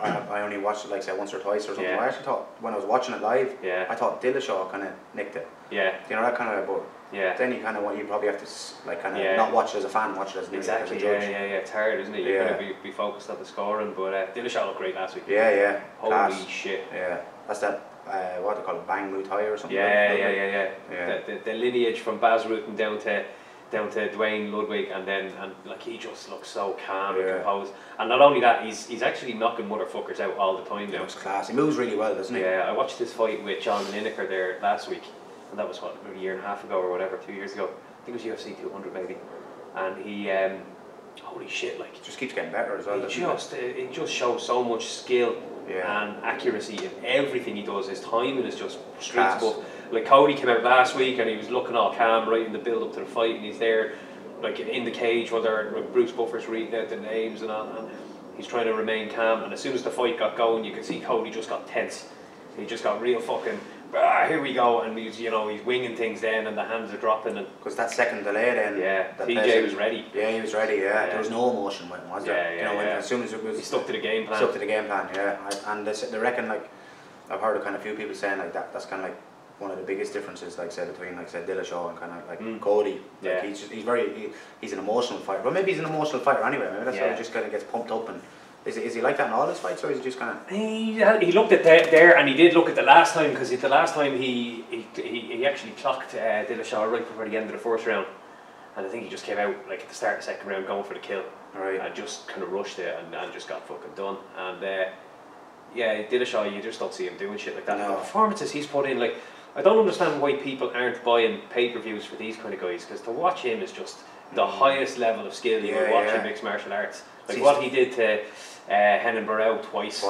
I only watched it like say once or twice or something. I actually thought when I was watching it live, I thought Dillashaw kind of nicked it. Yeah. You know that kind of. But then you kind of you probably have to like kind of not watch it as a fan, watch it as, as a judge. Yeah. It's hard, isn't it? You gotta be focused on the scoring. But Dillashaw looked great last week. Yeah. Holy Class. shit. Yeah. That's that. What they call it, Bang Muay Thai or something. Yeah. The lineage from Baz Rutten down to Dwayne Ludwig, and like he just looks so calm and composed. And not only that, he's actually knocking motherfuckers out all the time now. Looks class. He moves really well, doesn't he? Yeah, I watched this fight with John Lineker there last week, and that was what, a year and a half ago or whatever, 2 years ago. I think it was UFC 200 maybe. And he, holy shit, like just keeps getting better as well. It just shows so much skill and accuracy in everything he does. His timing is just street stuff. Like Cody came out last week and he was looking all calm right in the build up to the fight, and he's there like in the cage while Bruce Buffer's reading out the names and all, and he's trying to remain calm. And as soon as the fight got going, you could see Cody just got tense. He just got real fucking. Here we go, and he's winging things then, and the hands are dropping, and because that second delay then, TJ was ready. Yeah, he was ready. There was no emotion with him, was there? As soon as it was, he stuck to the game plan. And they reckon, like, I've heard a kind of few people saying like that's kind of like one of the biggest differences, like say between like say Dillashaw and kind of like Cody. Like he's an emotional fighter, but maybe he's an emotional fighter anyway. Maybe that's why he just kind of gets pumped up. And is he like that in all his fights, or is he just kind of? He looked at there, and he did look at the last time, because the last time he actually clocked Dillashaw right before the end of the first round, and I think he just came out like at the start of the second round going for the kill, and just kind of rushed it and just got fucking done. And Dillashaw, you just don't see him doing shit like that. No. The performances he's put in, like, I don't understand why people aren't buying pay-per-views for these kind of guys, because to watch him is just the highest level of skill you would watch in mixed martial arts. Like what he did to Henan Burrell twice,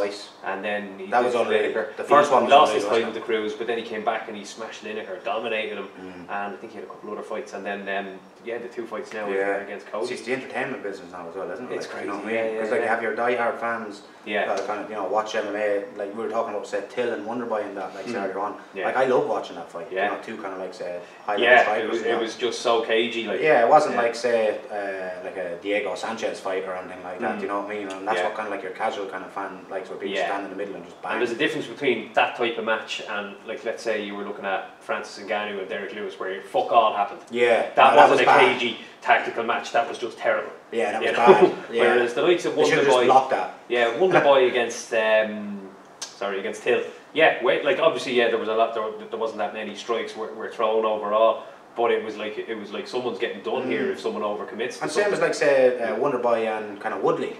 and then that was unreal. The first one lost his title to Cruz, but then he came back and he smashed Lineker, dominated him, and I think he had a couple other fights, and then the 2 fights now against Cody. It's the entertainment business now as well, isn't it? It's crazy. You know what I mean? Because like you have your die-hard fans that kind of watch MMA. Like we were talking about, say Till and Wonderboy and that, like earlier on. Like I love watching that fight. You know, two kind of like say high-level strikers. It was just so cagey. Like it wasn't like say like a Diego Sanchez fight or anything like that. You know what I mean? And that's what kind of like your casual kind of fan likes, where people stand in the middle and just bang. And there's a difference between that type of match and, like, let's say you were looking at Francis Ngannou and Derek Lewis, where fuck all happened. That wasn't a cagey tactical match. That was just terrible. That was bad. Whereas the likes of Wonderboy against against Till. Like obviously there was a lot. There wasn't that many strikes were thrown overall. But it was like someone's getting done here if someone overcommits. And same as like say Wonderboy and kind of Woodley.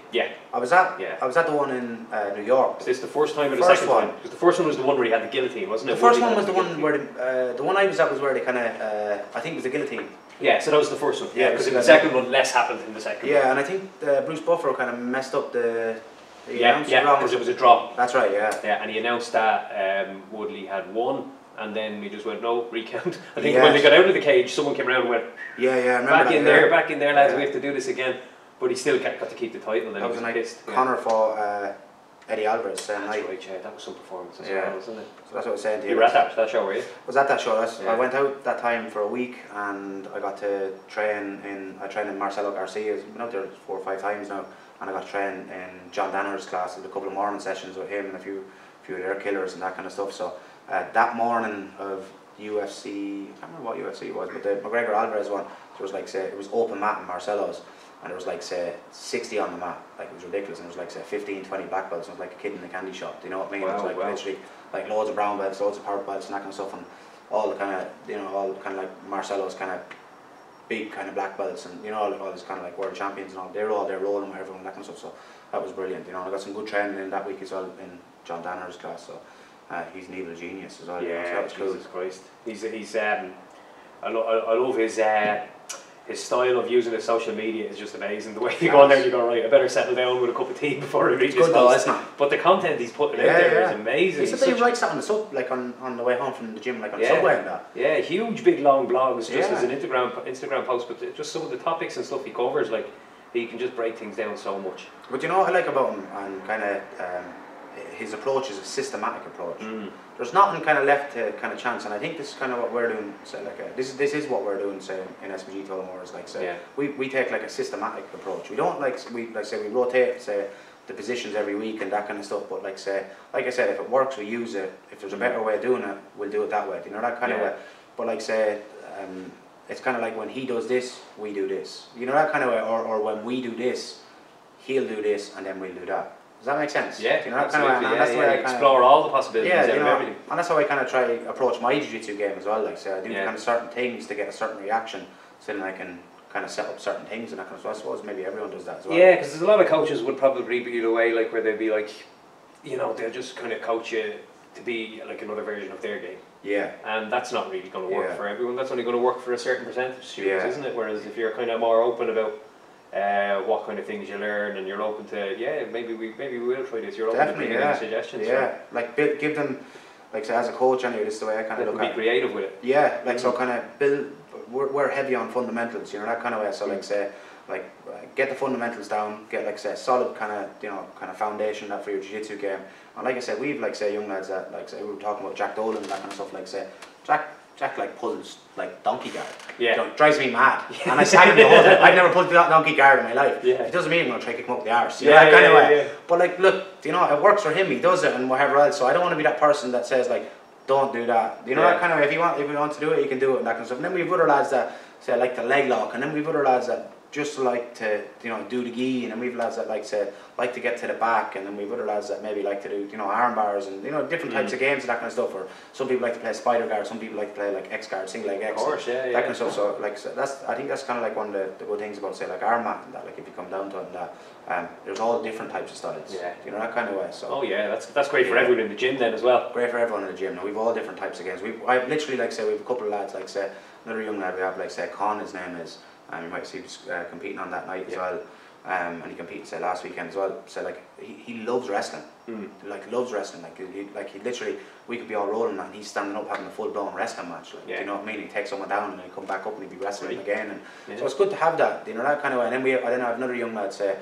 I was at the one in New York. Is this the first time or the second time? Because the first one was the one where he had the guillotine, wasn't it? The first one was the one where the one I was at was where they kind of I think it was the guillotine. Yeah, so that was the first one. Yeah, because in the second one less happened in the second one. Yeah, and I think Bruce Buffer kind of messed up the because it was a draw. That's right. Yeah, and he announced that Woodley had won. And then we just went, no, recount. I think when they got out of the cage, someone came around and went, I remember back in there, lads, we have to do this again. But he still got to keep the title. Then that was like Connor fought Eddie Alvarez saying That's right, yeah, that was some performance as well, wasn't it? So that's what I was saying to you. You were at that show, were you? I was at that show. I went out that time for a week and I got to train in Marcelo Garcia. I've been out there 4 or 5 times now, and I got to train in John Danner's class. With a couple of morning sessions with him and a few of their killers and that kind of stuff. So that morning of UFC, I can't remember what UFC it was, but the McGregor Alvarez one, there was like, say, it was open mat in Marcelo's, and there was like, say, 60 on the mat, like it was ridiculous, and it was like, say, 15, 20 black belts. It was like a kid in a candy shop, do you know what I mean? Wow, it was like literally like loads of brown belts, loads of purple belts and that kind of stuff, and all the kind of, you know, all kind of like Marcelo's kind of big kind of black belts, and you know, all these kind of like world champions and all, they're all there rolling with everyone and that kind of stuff. So that was brilliant, you know. And I got some good training in that week as well in John Danner's class, so he's an evil genius as well. Yeah, you know, so that was Jesus cool. Christ. I love his style of using his social media is just amazing. The way you go on there and you go, right, I better settle down with a cup of tea before I read this post. But the content he's putting out there is amazing. He said that he writes that on the like on the way home from the gym, like on the subway and that. Yeah, huge big long blogs just as an Instagram post, but just some of the topics and stuff he covers, like he can just break things down so much. But you know what I like about him, and kind of his approach is a systematic approach. There's nothing kind of left to kind of chance, and I think this is kind of what we're doing. So like this is what we're doing. Say in SBG Tullamore is like we take like a systematic approach. We don't like we rotate the positions every week and that kind of stuff. But like I said, if it works, we use it. If there's a better way of doing it, we'll do it that way. You know, that kind of way. But like it's kind of like when he does this, we do this. You know, that kind of way. Or when we do this, he'll do this, and then we'll do that. Does that make sense? Yeah, you know, that kind of way, and that's the way I explore all the possibilities you know, everything. And that's how I kind of try to approach my jiu-jitsu game as well. Like, say, I do kind of certain things to get a certain reaction, so then I can kind of set up certain things and that kind of stuff. So I suppose maybe everyone does that as well. Yeah, because there's a lot of coaches would probably be the way, like where they'd be like, you know, they'll just kind of coach you to be like another version of their game. Yeah. And that's not really going to work for everyone. That's only going to work for a certain percentage of students, isn't it? Whereas if you're kind of more open about what kind of things you learn, and you're open to maybe we will try this. You're open to bringing in suggestions. Yeah, like give them, like say, as a coach anyway, this is the way I kind of look at it. Be creative with it. Yeah, like so kind of build. We're heavy on fundamentals, you know, that kind of way. So like say, like get the fundamentals down, get like say solid kind of foundation that for your jiu-jitsu game. And like I said, we've like say young lads that like say we were talking about Jack Dolan and that kind of stuff. Like say Jack like pulls like donkey guard. Yeah. You know, it drives me mad. And I stand the whole time. I've never pulled donkey guard in my life. Yeah. It doesn't mean I'm going to try to kick him up the arse. You know, that kind of way. Yeah. But like, look, you know, it works for him. He does it and whatever else. So I don't want to be that person that says like, don't do that. You know, that kind of way. If you want to do it, you can do it and that kind of stuff. And then we've other lads that say like the leg lock, and then we've other lads that just like to, you know, do the gi, and then we've lads that like to get to the back, and then we've other lads that maybe like to do, you know, arm bars and, you know, different types of games and that kind of stuff. Or some people like to play spider guard, some people like to play like X guard, single leg X, of course, that kind of stuff. So like I think that's kind of like one of the good things about say like arm mat and that, like if you come down to it and that, there's all different types of styles. Yeah, you know, that kind of way. So that's great for everyone in the gym then as well. Great for everyone in the gym. Now we've all different types of games. I literally like say we've a couple of lads like say another young lad we have like say Con, his name is. You might see he was competing on that night as well, and he competed say last weekend as well. So like he loves wrestling, like loves wrestling. Like he literally, we could be all rolling and he's standing up having a full blown wrestling match. Like, you know what I mean? He takes someone down and then he come back up and he'd be wrestling again. And so it's good to have that, you know, that kind of way. And then I have another young lad say,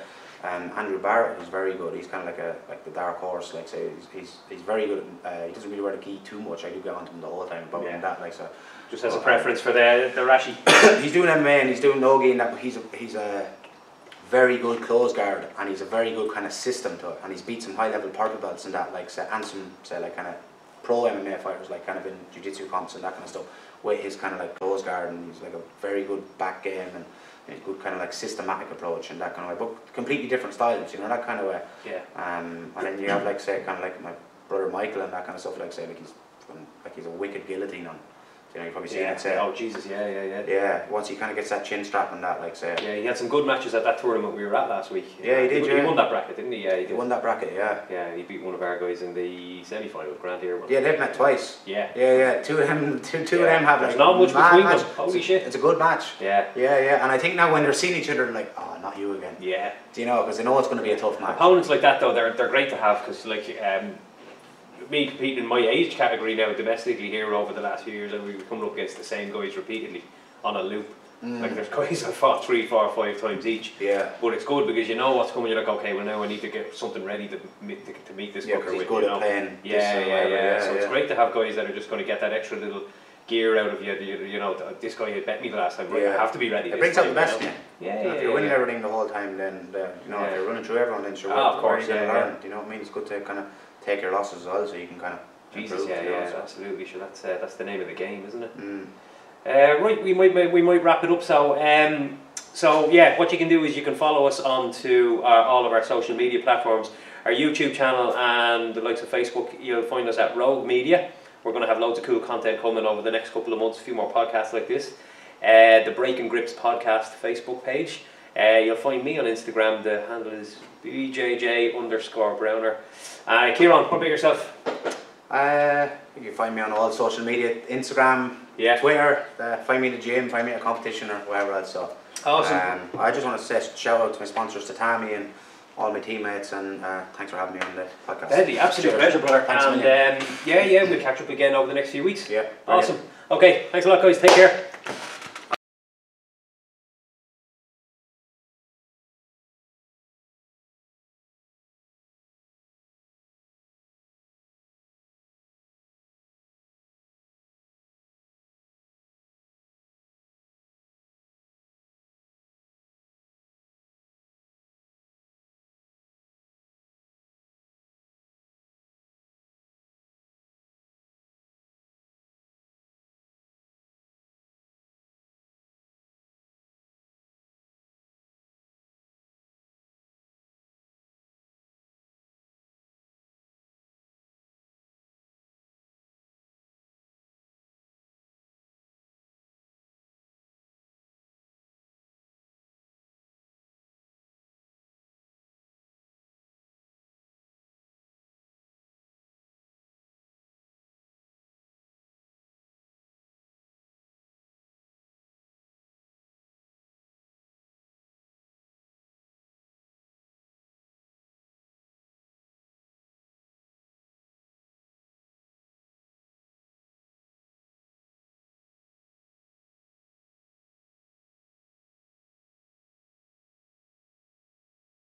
Andrew Barrett, who's very good. He's kind of like the dark horse. Like say he's very good. He doesn't really wear the gi too much. I do get onto him the whole time about that. Like so. Just has a preference for the Rashi. He's doing MMA and he's doing no-gi and that, but he's a very good close guard and he's a very good kind of system to it, and he's beat some high-level purple belts and that, like and some say like kind of pro MMA fighters, like kind of in jiu-jitsu comps and that kind of stuff, with his kind of like close guard, and he's like a very good back game and a good kind of like systematic approach and that kind of way, but completely different styles, you know, that kind of way. Yeah. And then you have like say kind of like my brother Michael and that kind of stuff, like say like he's a wicked guillotine on. You know, you've probably seen it. Oh Jesus, yeah. Yeah, once he kind of gets that chin strap and that, like say. Yeah, he had some good matches at that tournament we were at last week. Yeah, he did. He won that bracket, didn't he? Yeah, he won that bracket. Yeah. Yeah, he beat one of our guys in the semi-final with Grant here. Yeah, they've met twice. Yeah. Two of them have. There's like, not much between them. Holy shit. It's a good match. Yeah. And I think now when they're seeing each other, they're like, oh, not you again. Yeah. Do you know? Because they know it's going to be a tough match. Opponents like that though, they're great to have, because like me competing in my age category now domestically here over the last few years, and we've come up against the same guys repeatedly on a loop. Like there's guys that fought 3, 4, 5 times each. Yeah. But it's good because you know what's coming. You're like, okay, well now I need to get something ready to meet this fucker he's with. good you at know? playing. Yeah. So it's great to have guys that are just going to get that extra little gear out of you. You know, this guy had bet me the last time. Right? I have to be ready. It brings out the best in you. If you're winning everything the whole time, then you know if you're running through everyone, then sure. Of course, learn. You know what I mean? It's good to kind of take your losses as well, so you can kind of. Jesus, improve, so. absolutely. Sure, that's the name of the game, isn't it? Right, we might wrap it up. So yeah, what you can do is you can follow us onto all of our social media platforms, our YouTube channel, and the likes of Facebook. You'll find us at Rogue Media. We're going to have loads of cool content coming over the next couple of months. A few more podcasts like this. The Break and Grips podcast Facebook page. You'll find me on Instagram. The handle is BJJ_Browner. Kieran, what about yourself? You can find me on all social media, Instagram, Twitter, find me in the gym, find me at a competition or wherever else. So, awesome. I just want to say shout out to my sponsors, Tatami, and all my teammates, and thanks for having me on the podcast. Eddie, absolute pleasure, brother. Thanks and we'll catch up again over the next few weeks. Yeah. Awesome. Okay, thanks a lot, guys. Take care.